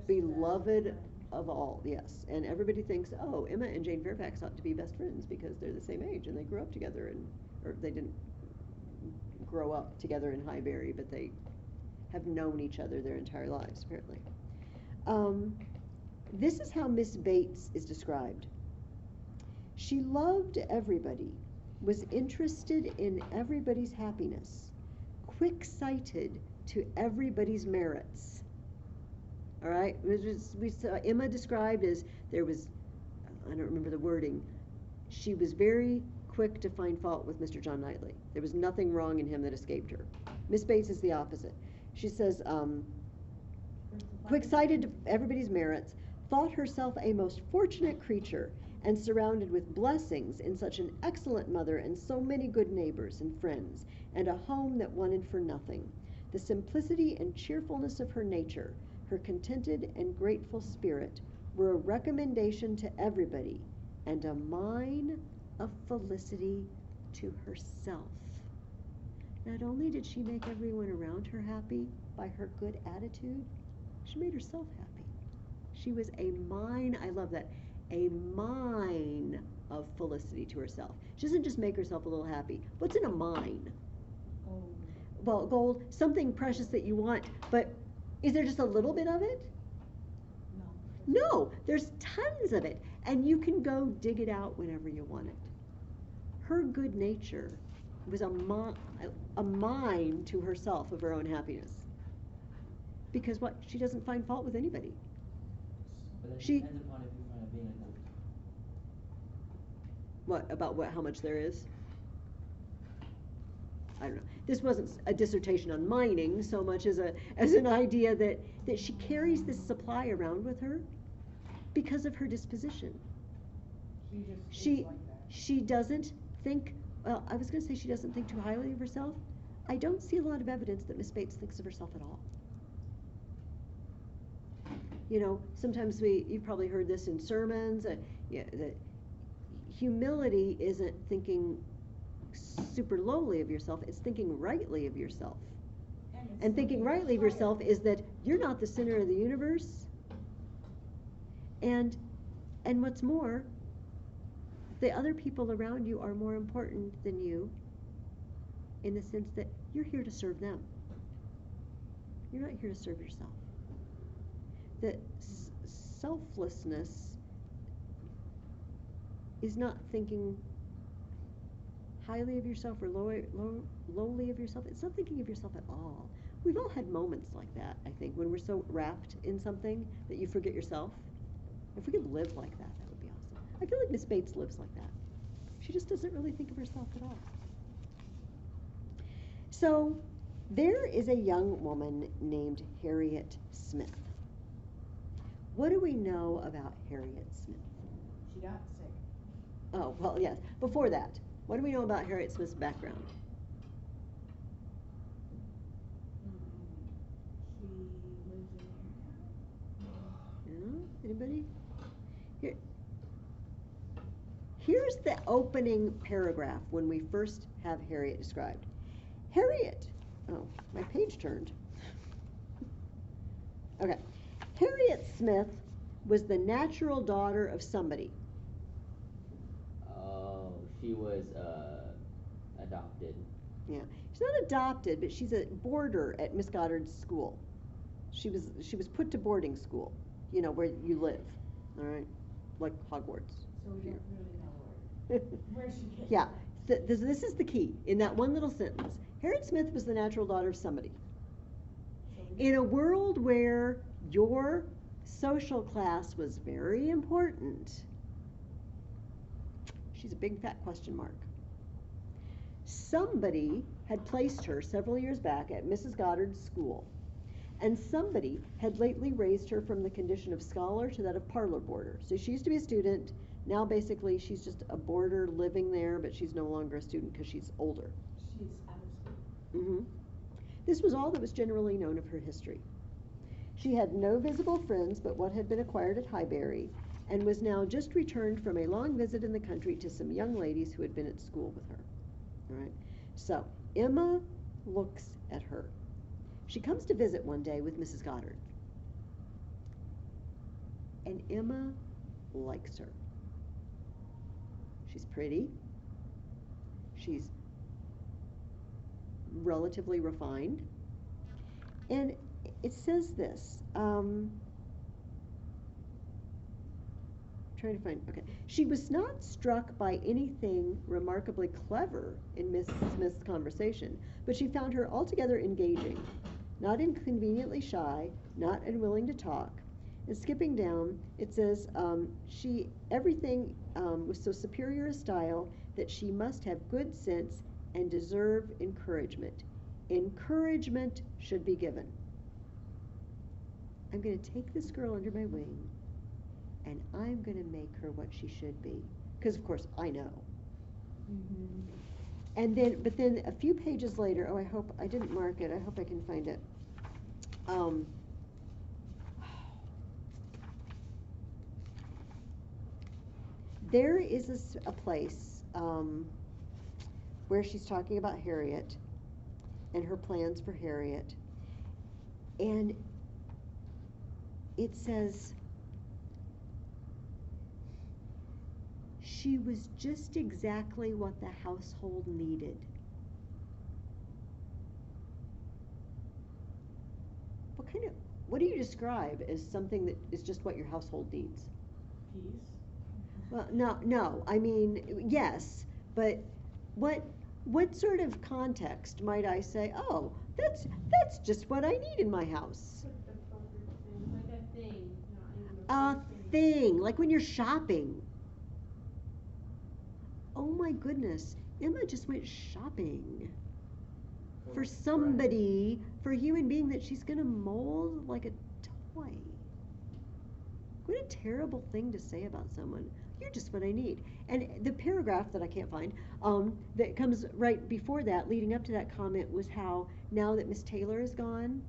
beloved of all, yes. And everybody thinks, oh, Emma and Jane Fairfax ought to be best friends because they're the same age and they grew up together, or they didn't grow up together in Highbury, but they have known each other their entire lives, apparently. This is how Miss Bates is described. She loved everybody, was interested in everybody's happiness, quick-sighted to everybody's merits. All right, we saw Emma described as there was, I don't remember the wording, she was very quick to find fault with Mr. John Knightley. There was nothing wrong in him that escaped her. Miss Bates is the opposite. She says, quick-sighted to everybody's merits, thought herself a most fortunate creature, and surrounded with blessings in such an excellent mother and so many good neighbors and friends, and a home that wanted for nothing. The simplicity and cheerfulness of her nature, her contented and grateful spirit, were a recommendation to everybody, and a mine of felicity to herself. Not only did she make everyone around her happy by her good attitude, she made herself happy. She was a mine, I love that, a mine of felicity to herself. She doesn't just make herself a little happy. What's in a mine? Gold. Well, gold, something precious that you want, but is there just a little bit of it? No. No, there's tons of it, and you can go dig it out whenever you want it. Her good nature was a mine to herself of her own happiness. Because what? She doesn't find fault with anybody. But that She- depends upon if you find a being a goat. What, about what, how much there is? I don't know. This wasn't a dissertation on mining so much as an idea that she carries this supply around with her because of her disposition. She just She is like that. she doesn't think, well, I was going to say she doesn't think too highly of herself. I don't see a lot of evidence that Miss Bates thinks of herself at all. You know, sometimes you've probably heard this in sermons, that humility isn't thinking super lowly of yourself, it's thinking rightly of yourself. it's And thinking rightly of yourself is that you're not the center of the universe. And what's more, the other people around you are more important than you in the sense that you're here to serve them. You're not here to serve yourself. That selflessness is not thinking highly of yourself or lowly of yourself. It's not thinking of yourself at all. We've all had moments like that, I think, when we're so wrapped in something that you forget yourself. If we could live like that, that would be awesome. I feel like Miss Bates lives like that. She just doesn't really think of herself at all. So, there is a young woman named Harriet Smith. What do we know about Harriet Smith? She got sick. Oh, well, yes. Before that, what do we know about Harriet Smith's background? She lives in Yeah? Anybody? Here's the opening paragraph when we first have Harriet described. Harriet, oh, my page turned. Okay. Harriet Smith was the natural daughter of somebody. Oh, she was adopted. Yeah. She's not adopted, but she's a boarder at Miss Goddard's school. She was put to boarding school, you know, where you live, all right? Like Hogwarts. So we don't really know where she came Yeah. from. This is the key in that one little sentence. Harriet Smith was the natural daughter of somebody. So we In a world where your social class was very important, she's a big fat question mark. Somebody had placed her several years back at Mrs. Goddard's school, and somebody had lately raised her from the condition of scholar to that of parlor boarder. So she used to be a student, Now basically she's just a boarder living there, but she's no longer a student because she's older. She's out of school. Mm-hmm. This was all that was generally known of her history. She had no visible friends but what had been acquired at Highbury, and was now just returned from a long visit in the country to some young ladies who had been at school with her. All right. So Emma looks at her. She comes to visit one day with Mrs. Goddard. And Emma likes her. She's pretty. She's relatively refined. And it says this, trying to find, okay. She was not struck by anything remarkably clever in Miss Smith's conversation, but she found her altogether engaging, not inconveniently shy, not unwilling to talk. And skipping down, it says, everything was so superior a style that she must have good sense and deserve encouragement. Encouragement should be given. I'm going to take this girl under my wing, and I'm going to make her what she should be. Because, of course, I know. Mm-hmm. And then, but then a few pages later, oh, I hope, I didn't mark it, I hope I can find it. There is a place where she's talking about Harriet and her plans for Harriet. And it says, she was just exactly what the household needed. What do you describe as something that is just what your household needs? Peace. Well, no, I mean, yes, but what sort of context might I say, oh, that's just what I need in my house? Like the perfect thing, like a thing, not even A person. thing, like when you're shopping. Oh my goodness, Emma just went shopping for somebody, for a human being that she's gonna mold like a toy. What a terrible thing to say about someone. You're just what I need. And the paragraph that I can't find, that comes right before that, leading up to that comment, was how now that Miss Taylor is gone,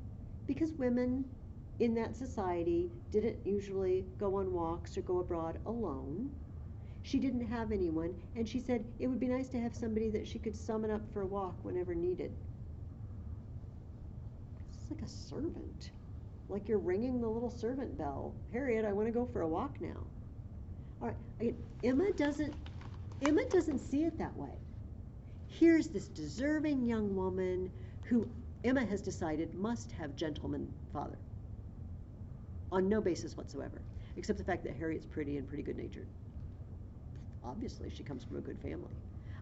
because women in that society didn't usually go on walks or go abroad alone, she didn't have anyone, and she said it would be nice to have somebody that she could summon up for a walk whenever needed. It's like a servant. Like you're ringing the little servant bell. Harriet, I want to go for a walk now. All right, again, Emma doesn't see it that way. Here's this deserving young woman who Emma has decided must have gentleman father. On no basis whatsoever, except the fact that Harriet's pretty and pretty good-natured. Obviously, she comes from a good family.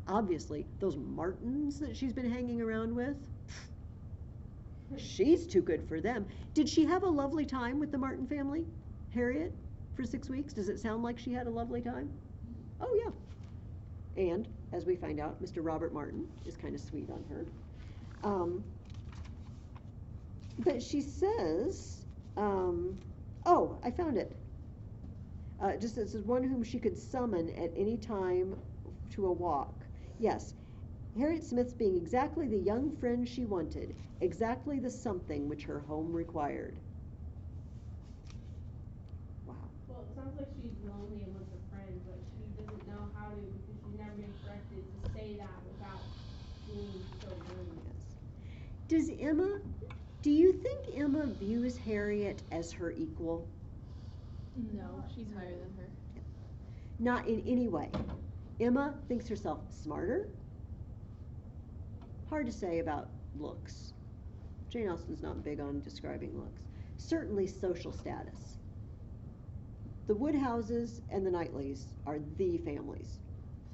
Obviously, those Martins that she's been hanging around with, she's too good for them. Did she have a lovely time with the Martin family, Harriet, for 6 weeks? Does it sound like she had a lovely time? Oh, yeah. And, as we find out, Mr. Robert Martin is kind of sweet on her. But she says, oh, I found it. Just this is one whom she could summon at any time to a walk. Yes, Harriet Smith's being exactly the young friend she wanted, exactly the something which her home required. Wow. Well, it sounds like she's lonely and wants a friend, but she doesn't know how to because she's never been corrected to say that without being so rude. Yes. Do you think Emma views Harriet as her equal? No, she's higher than her. Not in any way. Emma thinks herself smarter. Hard to say about looks. Jane Austen's not big on describing looks. Certainly social status. The Woodhouses and the Knightleys are the families,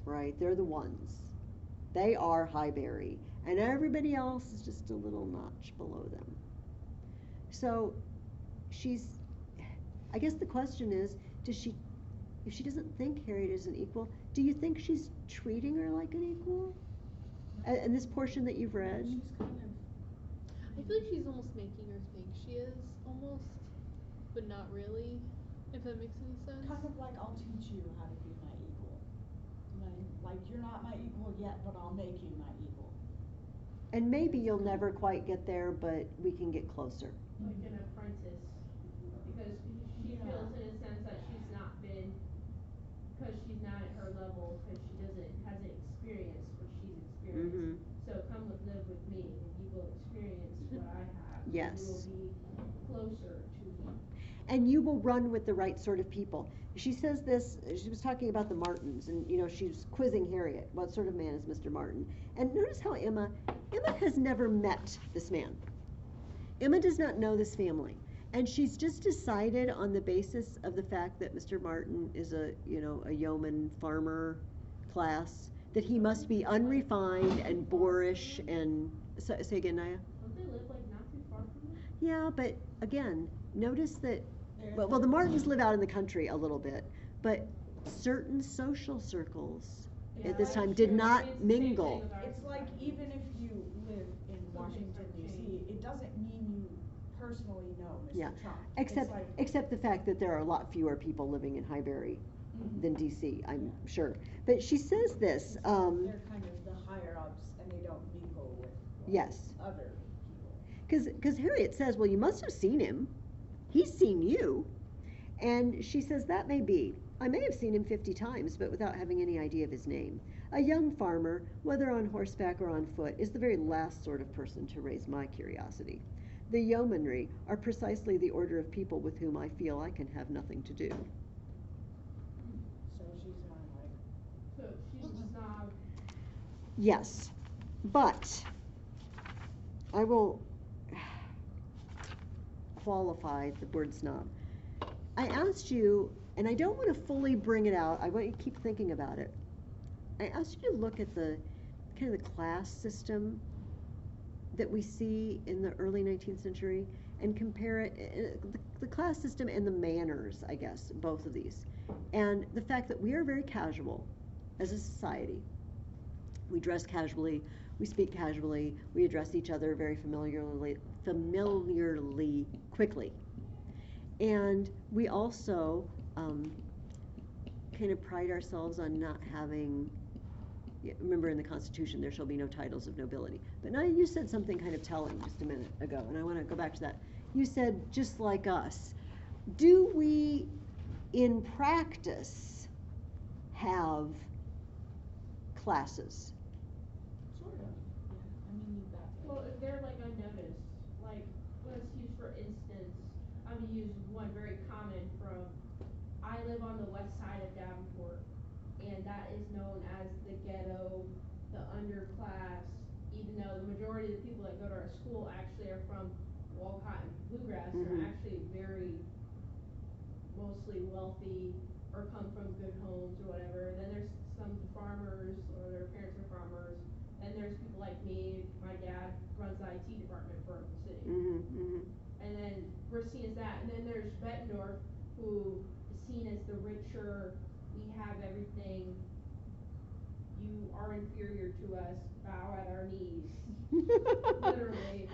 right? They're the ones. They are Highbury, and everybody else is just a little notch below them. So I guess the question is, if she doesn't think Harriet is an equal, do you think she's treating her like an equal? In this portion that you've read? She's kind of. I feel like she's almost making her think she is, almost, but not really. If that makes any sense. kind of like I'll teach you how to be my equal. Like you're not my equal yet, but I'll make you my equal. And maybe you'll never quite get there, but we can get closer. Like an apprentice, because she Yeah. feels in a sense that she's not been, because she's not at her level, because she hasn't experienced what she's experienced. Mhm. So come live with me, and you will experience what I have. Yes. You will be closer to me. And you will run with the right sort of people. She says this, she was talking about the Martins, and she's quizzing Harriet, what sort of man is Mr. Martin? And notice how Emma has never met this man. Emma does not know this family. And she's just decided on the basis of the fact that Mr. Martin is a yeoman farmer class, that he must be unrefined and boorish and, say again, Naya? Don't they live like not too far from me? Yeah, but again, notice that, They're- well, the Martins live out in the country a little bit, but certain social circles at this Yeah, time that's did true. not It's the same mingle. thing with our It's like society. even if you live in Washington have D.C., changed. it doesn't mean you personally know Mr. Yeah, Trump. except It's like, except the fact that there are a lot fewer people living in Highbury Mhm. than DC, I'm sure. But she says this, they're kind of the higher ups and they don't mingle with yes, other people. because Harriet says, well, you must have seen him. He's seen you. And she says, that may be. I may have seen him 50 times, but without having any idea of his name. A young farmer, whether on horseback or on foot, is the very last sort of person to raise my curiosity. The yeomanry are precisely the order of people with whom I feel I can have nothing to do. So she's not like, So she's a snob. Yes, but I will qualify the word snob. I asked you, and I don't want to fully bring it out, I want you to keep thinking about it. I asked you to look at the kind of the class system that we see in the early 19th century and compare it, the class system and the manners, I guess, both of these. And the fact that we are very casual as a society. We dress casually, we speak casually, we address each other very familiarly quickly. And we also kind of pride ourselves on not having, remember in the Constitution, there shall be no titles of nobility. But now you said something kind of telling just a minute ago, and I want to go back to that. You said, just like us. Do we, in practice, have classes? sort of, yeah, I mean, you've got. Well, if they're like unnoticed, like, let's use for instance, I'm gonna use one very common from, I live on the west side of Davenport, and that is known as the ghetto, the underclass, even though the majority of the people that go to our school actually are from Walcott and Bluegrass, Mhm. are actually very mostly wealthy or come from good homes or whatever. Then there's some farmers or their parents are farmers. And there's people like me, my dad runs the IT department for the city. And then we're seen as that. And then there's Bettendorf, who is seen as the richer, we have everything, you are inferior to us, bow at our knees. Literally,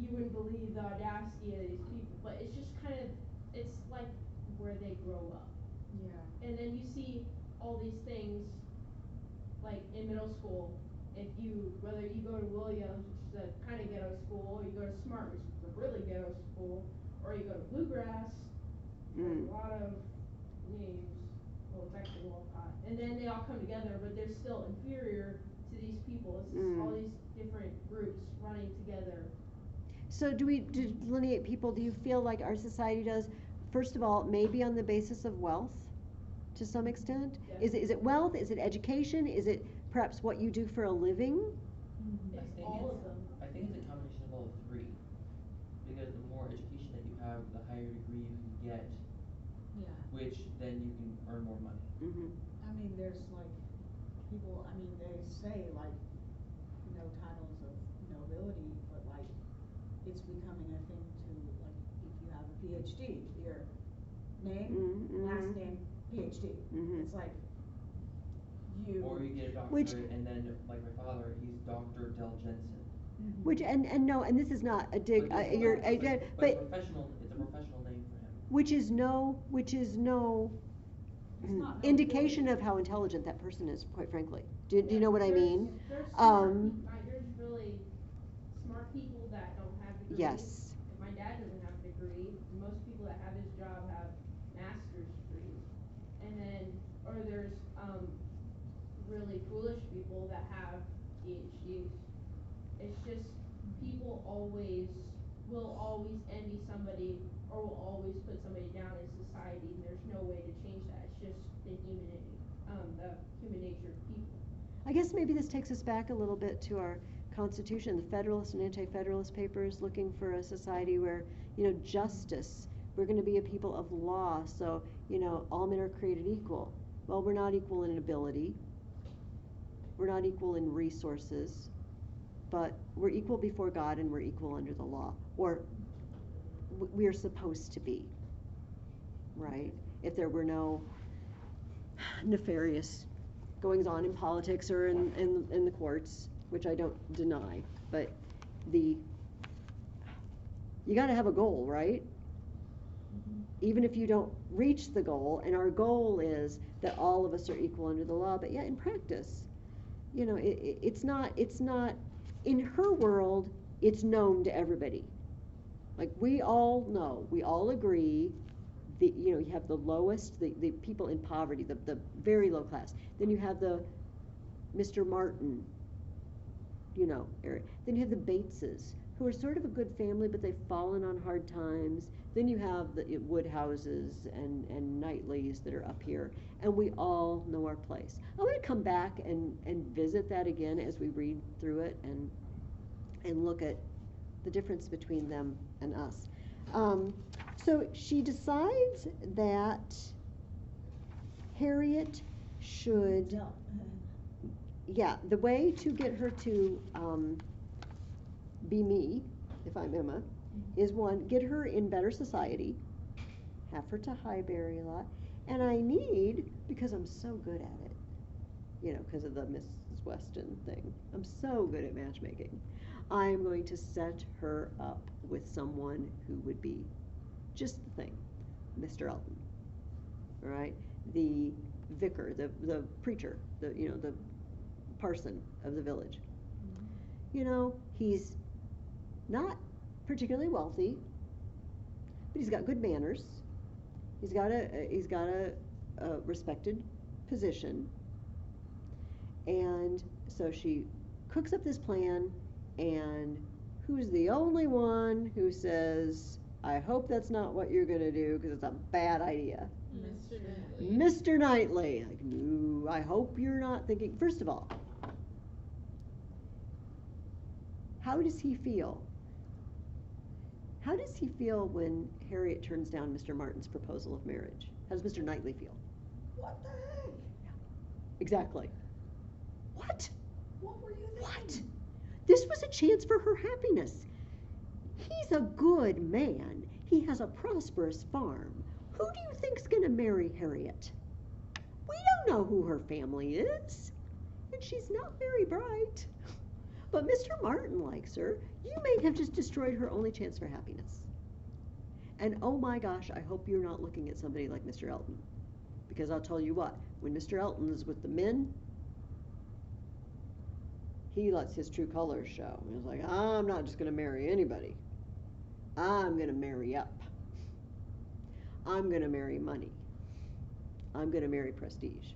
you wouldn't believe the audacity of these people, but it's just kind of, it's like where they grow up. Yeah. And then you see all these things, like in middle school, whether you go to Williams, which is a kind of ghetto school, you go to Smart, which is a really ghetto school, or you go to Bluegrass, a lot of names, well, it's actually Walcott, and then they all come together, but they're still inferior to these people. It's just all these different groups running together. So do we delineate people? Do you feel like our society does, first of all, maybe on the basis of wealth to some extent? Yeah. Is it wealth? Is it education? Is it perhaps what you do for a living? Mm-hmm. It's all of them. I think it's a combination of all three. Because the more education that you have, the higher degree you can get, Yeah. which then you can earn more money. Mm-hmm. I mean, there's like, people, I mean, they say like, no titles of nobility, but like, it's becoming a thing to, like, if you have a PhD, your name, last name, PhD. It's like, Or you get a doctorate Which- and then, like my father, he's Dr. Del Jensen. Which, and no, and this is not a dig, But you're, it's but, professional, it's a professional name for him. which is no It's not no indication good. of how intelligent that person is, quite frankly. Do you know what I There's- mean? There's smart Um, there's really smart people that don't have degrees. Yes. Like my dad doesn't have a degree. Most people that have his job have master's degrees. And then, or there's, really foolish people that have PhDs. It's just, people will always envy somebody, or will always put somebody down in society, and there's no way to change that. It's just the human nature of people. I guess maybe this takes us back a little bit to our Constitution, the Federalist and Anti-Federalist papers, looking for a society where, justice, we're going to be a people of law, so, all men are created equal. Well, we're not equal in ability, we're not equal in resources, but we're equal before God and we're equal under the law, or we're supposed to be, right? If there were no nefarious goings on in politics or in the courts, which I don't deny, but you gotta have a goal, right? Even if you don't reach the goal, and our goal is that all of us are equal under the law, but in practice, it's not, in her world, it's known to everybody. Like, we all know, we all agree, you have the lowest, the people in poverty, the very low class. Then you have the Mr. Martin, area. Then you have the Bateses, who are sort of a good family, but they've fallen on hard times. Then you have the Woodhouses and Knightleys that are up here, and we all know our place. I want to come back and visit that again as we read through it and look at the difference between them and us. So she decides that Harriet should, the way to get her to be me, if I'm Emma, is one, get her in better society, have her to Highbury a lot, and I need, because I'm so good at it, because of the Mrs. Weston thing, I'm so good at matchmaking, I'm going to set her up with someone who would be just the thing, Mr. Elton, all right? The vicar, the preacher, the parson of the village. He's not particularly wealthy, but he's got good manners. He's got a respected position, and so she cooks up this plan. And who's the only one who says, I hope that's not what you're going to do because it's a bad idea? Mr. Knightley. Mr. Knightley. Like, no, I hope you're not thinking. First of all, how does he feel? How does he feel when Harriet turns down Mr. Martin's proposal of marriage? How does Mr. Knightley feel? What the heck? Yeah. Exactly. What? What were you thinking? What? This was a chance for her happiness. He's a good man. He has a prosperous farm. Who do you think's going to marry Harriet? We don't know who her family is. And she's not very bright. But Mr. Martin likes her. You may have just destroyed her only chance for happiness. And oh my gosh, I hope you're not looking at somebody like Mr. Elton. Because I'll tell you what, when Mr. Elton is with the men, he lets his true colors show. He's like, I'm not just going to marry anybody. I'm going to marry up. I'm going to marry money. I'm going to marry prestige.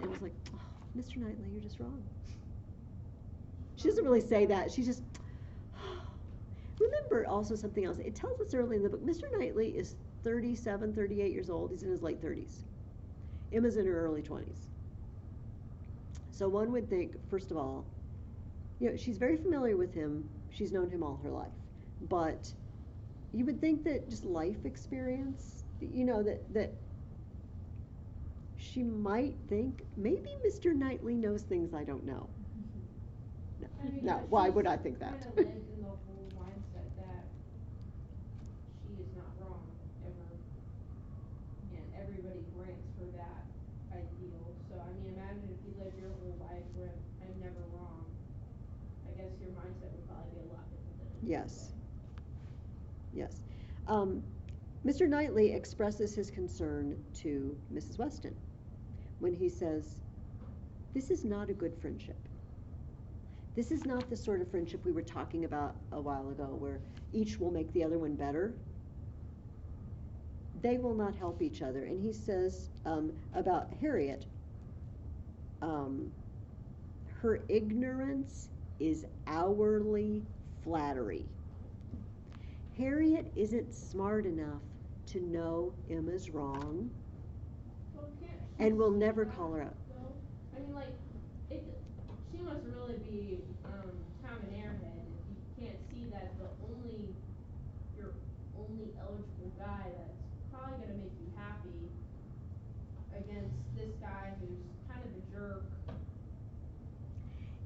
And it's like, oh, Mr. Knightley, you're just wrong. She doesn't really say that. She just, remember also something else. It tells us early in the book, Mr. Knightley is 37, 38 years old. He's in his late 30s. Emma's in her early 20s. So one would think, first of all, she's very familiar with him. She's known him all her life. But you would think that just life experience, that she might think, maybe Mr. Knightley knows things I don't know. No, I mean, no, why would I think that? Kind of lives in the whole mindset that she is not wrong ever, and everybody grants her that ideal. So I mean, imagine if you lived your whole life where I'm never wrong. I guess your mindset would probably be a lot different than it is Yes. today. Yes. Mr. Knightley expresses his concern to Mrs. Weston when he says, this is not a good friendship. This is not the sort of friendship we were talking about a while ago where each will make the other one better. They will not help each other. And he says about Harriet, her ignorance is hourly flattery. Harriet isn't smart enough to know Emma's wrong Well, can't she and will see never that, call her out. though? I mean, like, she must really be, kind of an airhead if you can't see that your only eligible guy that's probably gonna make you happy against this guy who's kind of a jerk.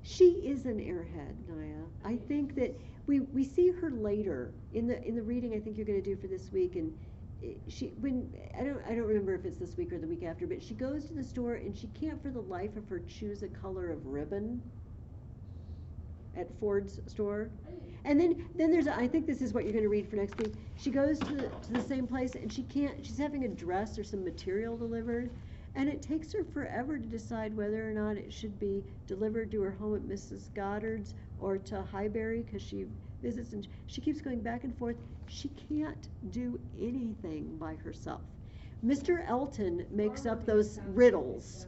She is an airhead, Naya. I think that we see her later in the reading I think you're going to do for this week, and I don't remember if it's this week or the week after, but she goes to the store and she can't for the life of her choose a color of ribbon at Ford's store. And then there's I think this is what you're going to read for next week. She goes to the same place and she's having a dress or some material delivered, and it takes her forever to decide whether or not it should be delivered to her home at Mrs. Goddard's or to Highbury, because she visits and she keeps going back and forth. She can't do anything by herself. Mr. Elton makes up those riddles.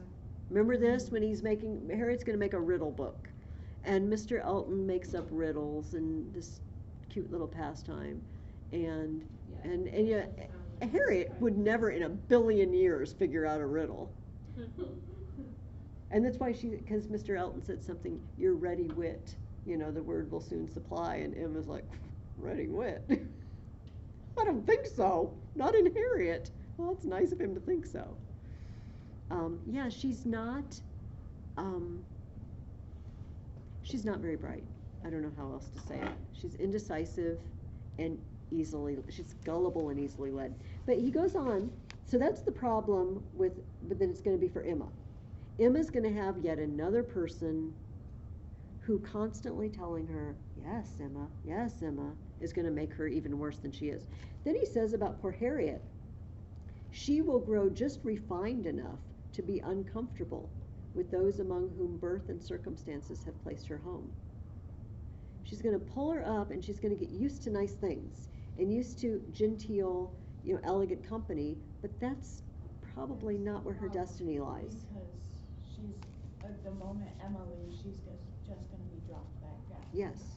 Remember this, when Harriet's going to make a riddle book, and Mr. Elton makes up riddles and this cute little pastime, and yeah, Harriet would never in a billion years figure out a riddle. And that's why because Mr. Elton said something, your ready wit, the word will soon supply, and Emma's like, ready wit? I don't think so, not in Harriet. Well, it's nice of him to think so. Yeah, she's not very bright. I don't know how else to say it. She's indecisive and she's gullible and easily led. But he goes on, so that's the problem that it's going to be for Emma. Emma's going to have yet another person who constantly telling her, yes, Emma, is going to make her even worse than she is. Then he says about poor Harriet, she will grow just refined enough to be uncomfortable with those among whom birth and circumstances have placed her home. She's going to pull her up, and she's going to get used to nice things and used to genteel, elegant company, but that's probably not where her destiny lies. Because she's, at the moment Emma leaves, she's just going to be dropped back down. Yes,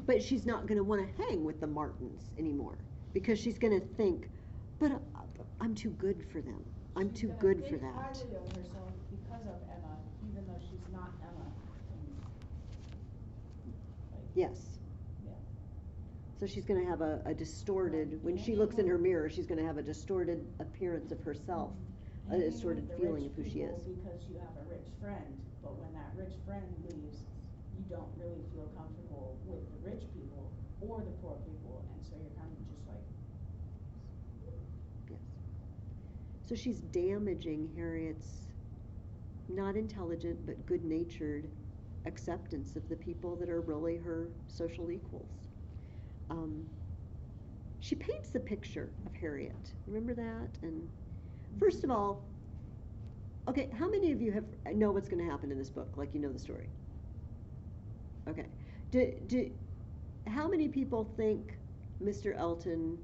but she's not going to want to hang with the Martins anymore, because she's going to think, but I'm too good for them. I'm too good for that. She's going to think highly of herself because of Emma, even though she's not Emma. Yes. Yeah. So she's going to have a distorted, when she looks in her mirror, she's going to have a distorted appearance of herself, a distorted feeling of who she is. Because you have a rich friend, but when that rich friend leaves, you don't really feel comfortable with the rich people or the poor people, and so you're kind of just like. Yes. So she's damaging Harriet's not intelligent but good-natured acceptance of the people that are really her social equals. She paints the picture of Harriet. Remember that? And first of all, okay, how many of you know what's going to happen in this book? Like, you know the story. Okay. How many people think Mr. Elton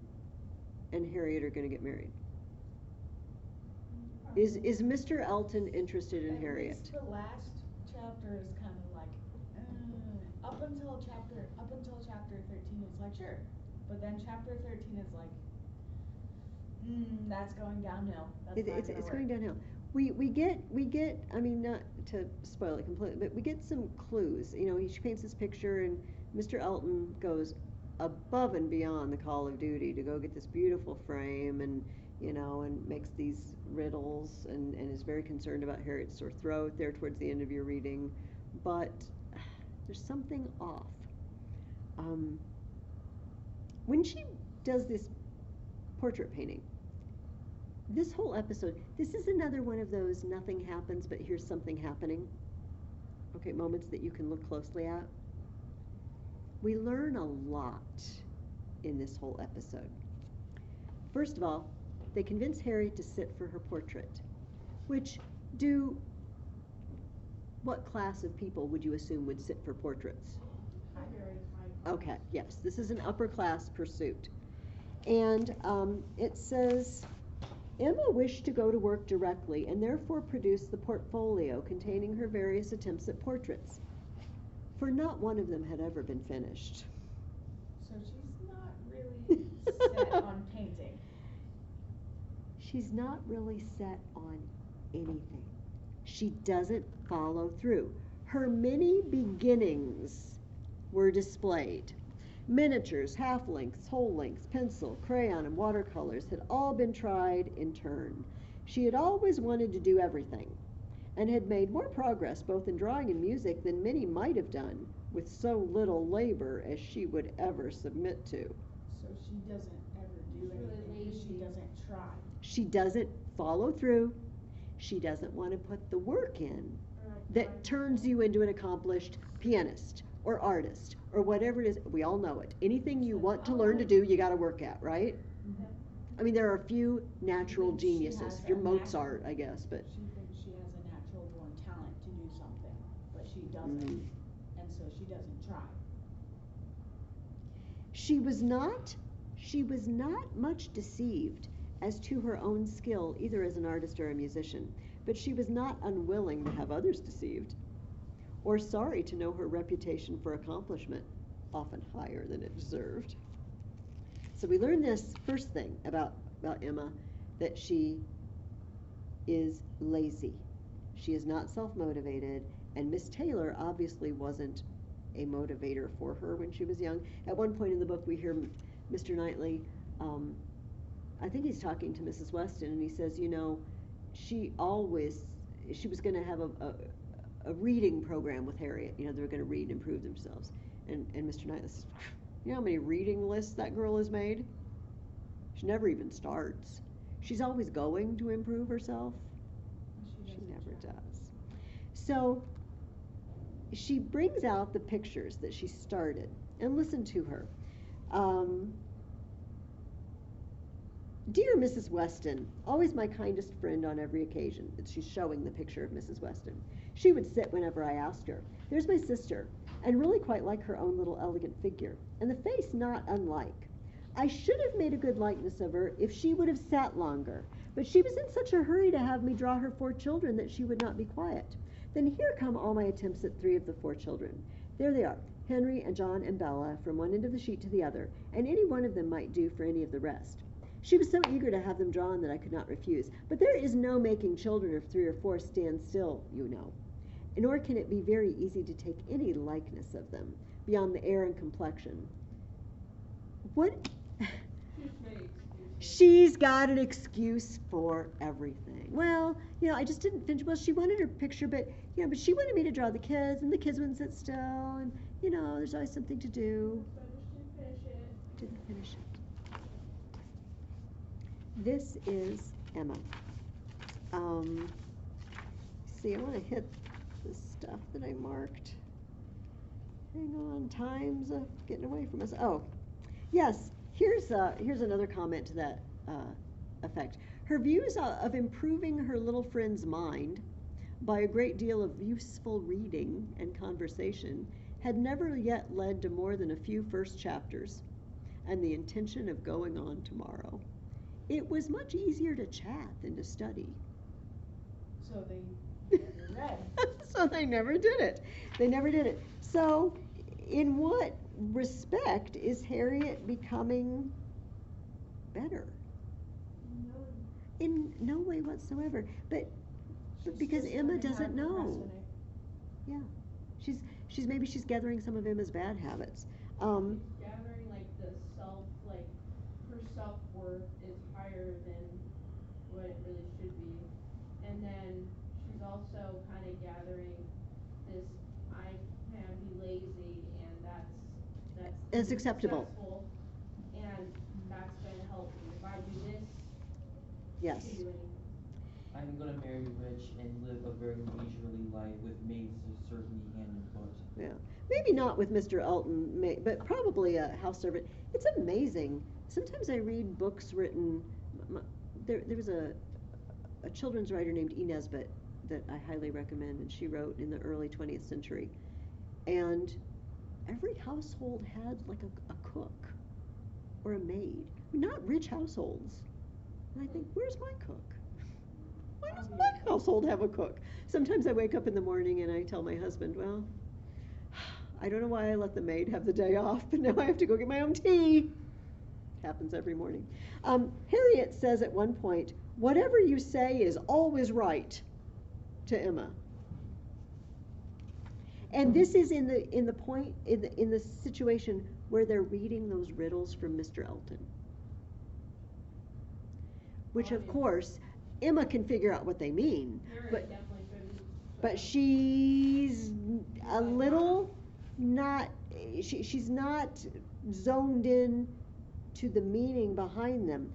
and Harriet are going to get married? Is Mr. Elton interested in Harriet? Least the last chapter is kind of like, up until chapter 13, it's like, sure. But then chapter 13 is like, that's going downhill. It's going downhill. We get, I mean, not to spoil it completely, but we get some clues. She paints this picture, and Mr. Elton goes above and beyond the call of duty to go get this beautiful frame, and makes these riddles, and is very concerned about Harriet's sore throat there towards the end of your reading. But there's something off. When she does this portrait painting, this whole episode, this is another one of those nothing happens but here's something happening, okay, moments that you can look closely at. We learn a lot in this whole episode. First of all, they convince Harriet to sit for her portrait, which what class of people would you assume would sit for portraits? Very high. Okay, yes, this is an upper class pursuit. And it says, Emma wished to go to work directly and therefore produced the portfolio containing her various attempts at portraits, for not one of them had ever been finished. So she's not really set on painting. She's not really set on anything. She doesn't follow through. Her many beginnings were displayed. Miniatures, half-lengths, whole-lengths, pencil, crayon, and watercolors had all been tried in turn. She had always wanted to do everything, and had made more progress both in drawing and music than many might have done, with so little labor as she would ever submit to. So she doesn't ever do She's really anything because she lazy. doesn't try. She doesn't follow through. She doesn't want to put the work in that turns you into an accomplished pianist or artist or whatever it is. We all know it. Anything you want to learn to do, you got to work at, right? I mean, there are a few natural thinks she geniuses. has If you're a Mozart, I guess, but She thinks she has a natural born talent to do something, but she doesn't, and so she doesn't try. she was not much deceived as to her own skill, either as an artist or a musician, but she was not unwilling to have others deceived, or sorry to know her reputation for accomplishment, often higher than it deserved. So we learn this first thing about Emma, that she is lazy. She is not self-motivated, and Miss Taylor obviously wasn't a motivator for her when she was young. At one point in the book we hear Mr. Knightley, I think he's talking to Mrs. Weston, and he says, you know, she was going to have a reading program with Harriet. You know, they were going to read and improve themselves. And Mr. Knightley says, you know how many reading lists that girl has made? She never even starts. She's always going to improve herself. She never does. So she brings out the pictures that she started, and listen to her. Dear Mrs. Weston, always my kindest friend on every occasion. She's showing the picture of Mrs. Weston. She would sit whenever I asked her. There's my sister, and really quite like her own little elegant figure, and the face not unlike. I should have made a good likeness of her if she would have sat longer, but she was in such a hurry to have me draw her 4 children that she would not be quiet. Then here come all my attempts at 3 of the 4 children. There they are, Henry and John and Bella, from one end of the sheet to the other, and any one of them might do for any of the rest. She was so eager to have them drawn that I could not refuse, but there is no making children of 3 or 4 stand still, you know. Nor can it be very easy to take any likeness of them, beyond the air and complexion. What? She's got an excuse for everything. Well, you know, I just didn't finish. Well, she wanted her picture, but, you know, but she wanted me to draw the kids, and the kids wouldn't sit still, and, you know, there's always something to do. Didn't finish it. This is Emma. See, I want to hit the stuff that I marked. Hang on, time's getting away from us. Oh, yes, here's another comment to that effect. Her views of improving her little friend's mind by a great deal of useful reading and conversation had never yet led to more than a few first chapters, and the intention of going on tomorrow. It was much easier to chat than to study. So they never read. So they never did it. They never did it. So in what respect is Harriet becoming better? No. In no way whatsoever. But because just Emma learning how to doesn't know. procrastinate. Yeah. Maybe she's gathering some of Emma's bad habits. Gathering like the her self-worth is higher than what it really should be. And then she's also kind of gathering this, I can be lazy and that's acceptable. successful, and that's going to help me. If I do this, Yes. I can do anything. I'm gonna marry rich and live a very leisurely life with maids to serve me hand and foot. Yeah. maybe not with Mr. Elton, but probably a house servant. It's amazing. Sometimes I read books written, there was a children's writer named E. Nesbit that I highly recommend, and she wrote in the early 20th century. And every household had like a cook or a maid. Not rich households. And I think, where's my cook? Why doesn't my household have a cook? Sometimes I wake up in the morning and I tell my husband, well, I don't know why I let the maid have the day off, but now I have to go get my own tea. Happens every morning. Harriet says at one point, whatever you say is always right, to Emma. And this is in the situation where they're reading those riddles from Mr. Elton. Which of course, Emma can figure out what they mean, but she's a little not, she's not zoned in to the meaning behind them.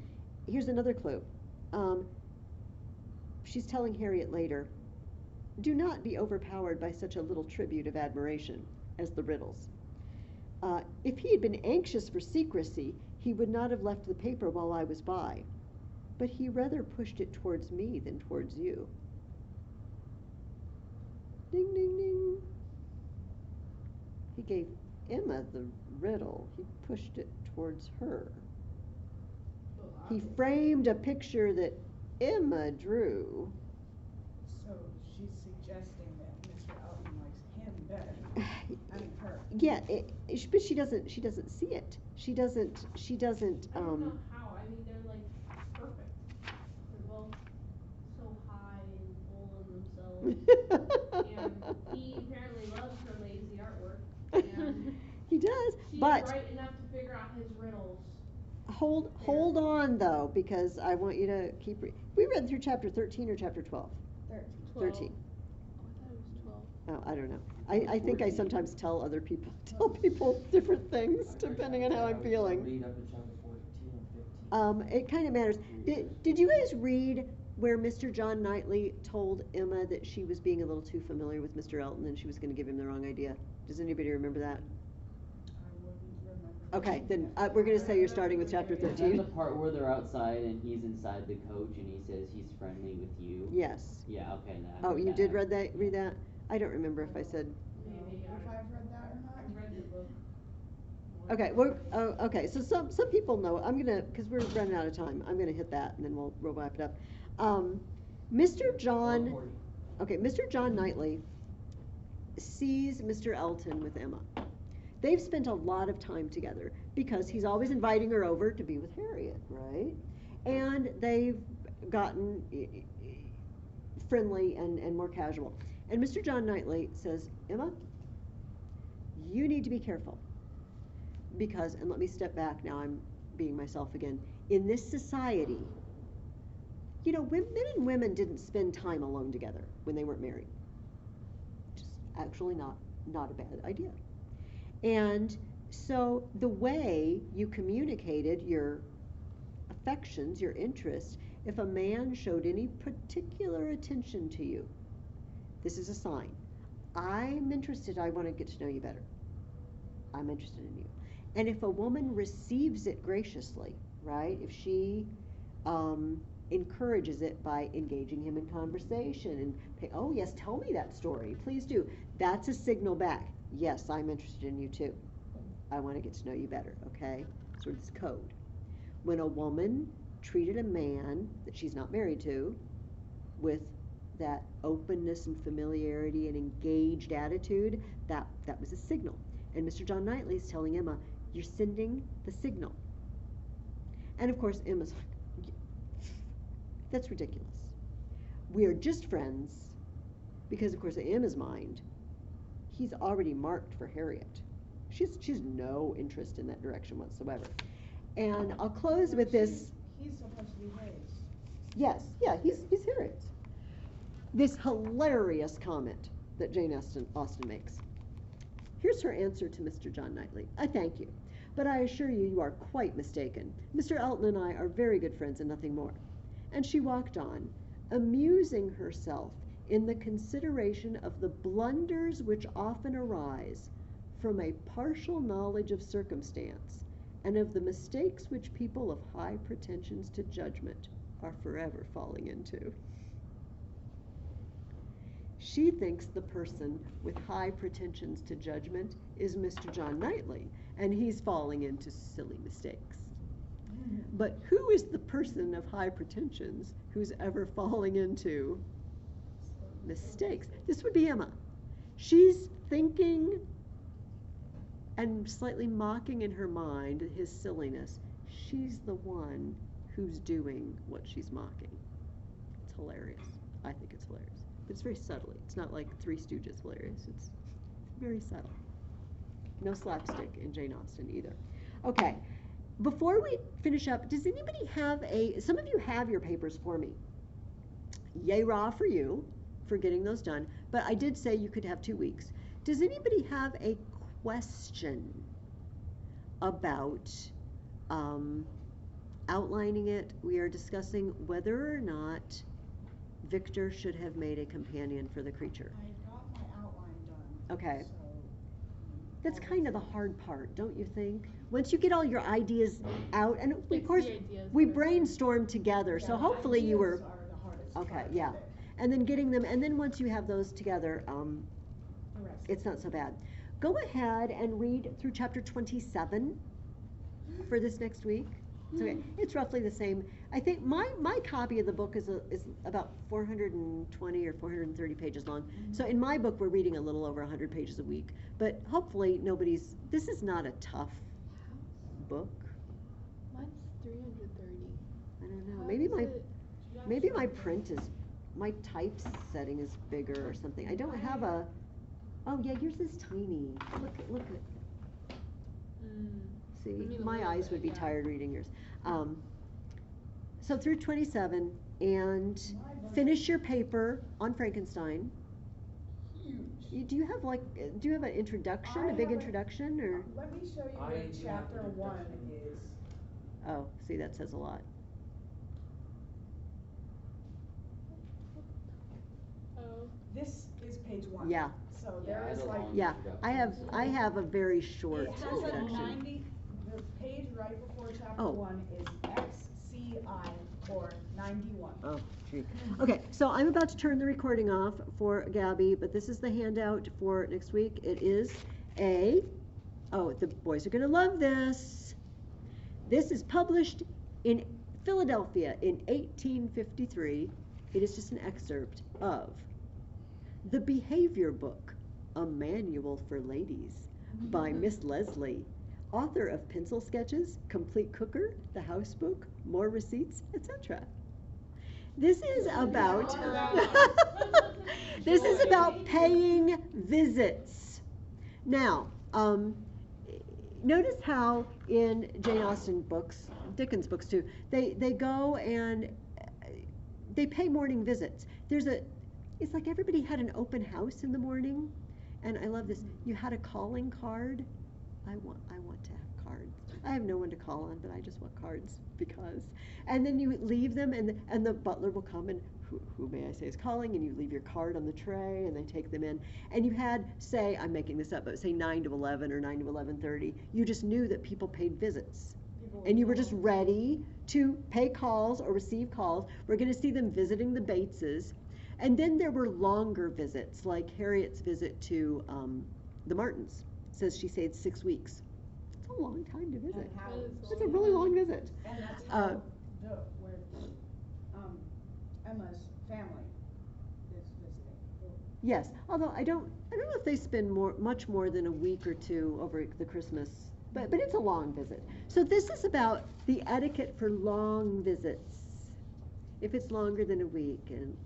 Here's another clue. She's telling Harriet later, do not be overpowered by such a little tribute of admiration as the riddles. If he had been anxious for secrecy, he would not have left the paper while I was by, but he rather pushed it towards me than towards you. Ding, ding, ding. He gave Emma the riddle. He pushed it towards her. He framed a picture that Emma drew. So she's suggesting that Mr. Elton likes him better than her. Yeah, but she doesn't see it. She doesn't. I don't know how. I mean, they're like perfect. They're both so high and full of themselves. And he apparently loves her lazy artwork. And he does, she's but bright enough to figure out his riddles. hold on though, because I want you to keep. We read through chapter 13 or chapter 12. 13. Oh, I don't know. I think I sometimes tell people different things depending on how I'm feeling. Read up in chapter 14 or 15. It kind of matters. Did you guys read where Mr. John Knightley told Emma that she was being a little too familiar with Mr. Elton and she was going to give him the wrong idea? Does anybody remember that? I wouldn't remember. Okay, then we're going to say you're starting with chapter Is that 13. the part where they're outside and he's inside the coach and he says he's friendly with you? Yes. Yeah, okay. Now I Oh, read you that. did read that? I don't remember if I said. Maybe If I've read that or not. I've read the book. Okay, okay. So some people know. I'm gonna, because we're running out of time. I'm gonna hit that and then we'll wrap it up. Mr. John. Okay, Mr. John Knightley sees Mr. Elton with Emma. They've spent a lot of time together because he's always inviting her over to be with Harriet, right? And they've gotten friendly and more casual. And Mr. John Knightley says, Emma, you need to be careful. Because, and let me step back now, I'm being myself again. In this society, you know, men and women didn't spend time alone together when they weren't married. Just actually not a bad idea. And so the way you communicated your affections, your interests, if a man showed any particular attention to you, this is a sign. I'm interested, I want to get to know you better. I'm interested in you. And if a woman receives it graciously, right, if she encourages it by engaging him in conversation and, oh yes, tell me that story, please do. That's a signal back. Yes, I'm interested in you too. I want to get to know you better, okay? So it's code. When a woman treated a man that she's not married to with that openness and familiarity and engaged attitude, that was a signal. And Mr. John Knightley is telling Emma, you're sending the signal. And of course, Emma's like, that's ridiculous. We are just friends, because of course in Emma's mind, he's already marked for Harriet. She's no interest in that direction whatsoever. And I'll close with this. He's supposed to be his. Yes, yeah, he's Harriet's. This hilarious comment that Jane Austen makes. Here's her answer to Mr. John Knightley. I thank you, but I assure you, you are quite mistaken. Mr. Elton and I are very good friends and nothing more. And she walked on, amusing herself in the consideration of the blunders which often arise from a partial knowledge of circumstance and of the mistakes which people of high pretensions to judgment are forever falling into. She thinks the person with high pretensions to judgment is Mr. John Knightley, and he's falling into silly mistakes. But who is the person of high pretensions who's ever falling into mistakes? This would be Emma. She's thinking and slightly mocking in her mind his silliness. She's the one who's doing what she's mocking. It's hilarious. I think it's hilarious. But it's very subtly. It's not like Three Stooges hilarious. It's very subtle. No slapstick in Jane Austen either. Okay. Before we finish up, does anybody have some of you have your papers for me. Yay raw for you for getting those done, but I did say you could have 2 weeks. Does anybody have a question about outlining it? We are discussing whether or not Victor should have made a companion for the creature. I got my outline done. Okay. So, That's kind of the hard part, don't you think? Once you get all your ideas out, and of Fix course, the ideas we first. brainstormed together, so yeah, hopefully you were, ideas are the hardest okay, part of yeah. it. And then getting them, and then once you have those together, The rest. it's not so bad. Go ahead and read through chapter 27 for this next week. It's okay. It's roughly the same. I think my copy of the book is about 420 or 430 pages long. So in my book, we're reading a little over 100 pages a week. But hopefully this is not a tough book. Mine's 330. I don't know. How Maybe does maybe my print is, my typesetting is bigger or something. I don't have a, oh yeah, yours is tiny. Look at, see, I mean, a my little eyes bit, would be yeah. tired reading yours. So through 27, and My book- finish your paper on Frankenstein. Huge. Do you have an introduction, a I big have a- introduction, or? Let me show you I what do have chapter an 1 introduction. is. Oh, see, that says a lot. Oh. This is page 1. Yeah. So Yeah, there I is had a like. long Yeah, introduction. I have a very short It has like introduction. 90, the page right before chapter Oh. 1 is XCI or 91. Oh, gee. Okay, so I'm about to turn the recording off for Gabby, but this is the handout for next week. It is the boys are gonna love this. This is published in Philadelphia in 1853. It is just an excerpt of The Behavior Book, a Manual for Ladies by Miss Leslie, author of Pencil Sketches, Complete Cooker, The House Book, More Receipts, etc. This is about this is about paying visits. Now, notice how in Jane Austen books, Dickens books too, they go and they pay morning visits. It's like everybody had an open house in the morning, and I love this. You had a calling card. I want to have cards. I have no one to call on, but I just want cards because. And then you leave them, and the butler will come and who may I say is calling, and you leave your card on the tray, and they take them in. And you had, say, I'm making this up, but say 9 to 11 or 9 to 11:30. You just knew that people paid visits. And you were just ready to pay calls or receive calls. We're going to see them visiting the Bateses. And then there were longer visits, like Harriet's visit to the Martins. Says she stayed 6 weeks. It's a long time to visit. And how It's a really long visit. And that's Uh, how where Emma's family is visiting. Yes, although I don't know if they spend much more than a week or two over the Christmas, but it's a long visit. So this is about the etiquette for long visits, if it's longer than a week, and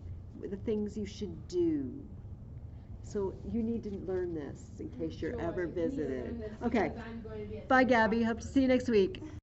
the things you should do. So you need to learn this in case you're ever visited. Okay. Bye, Gabby. Hope to see you next week.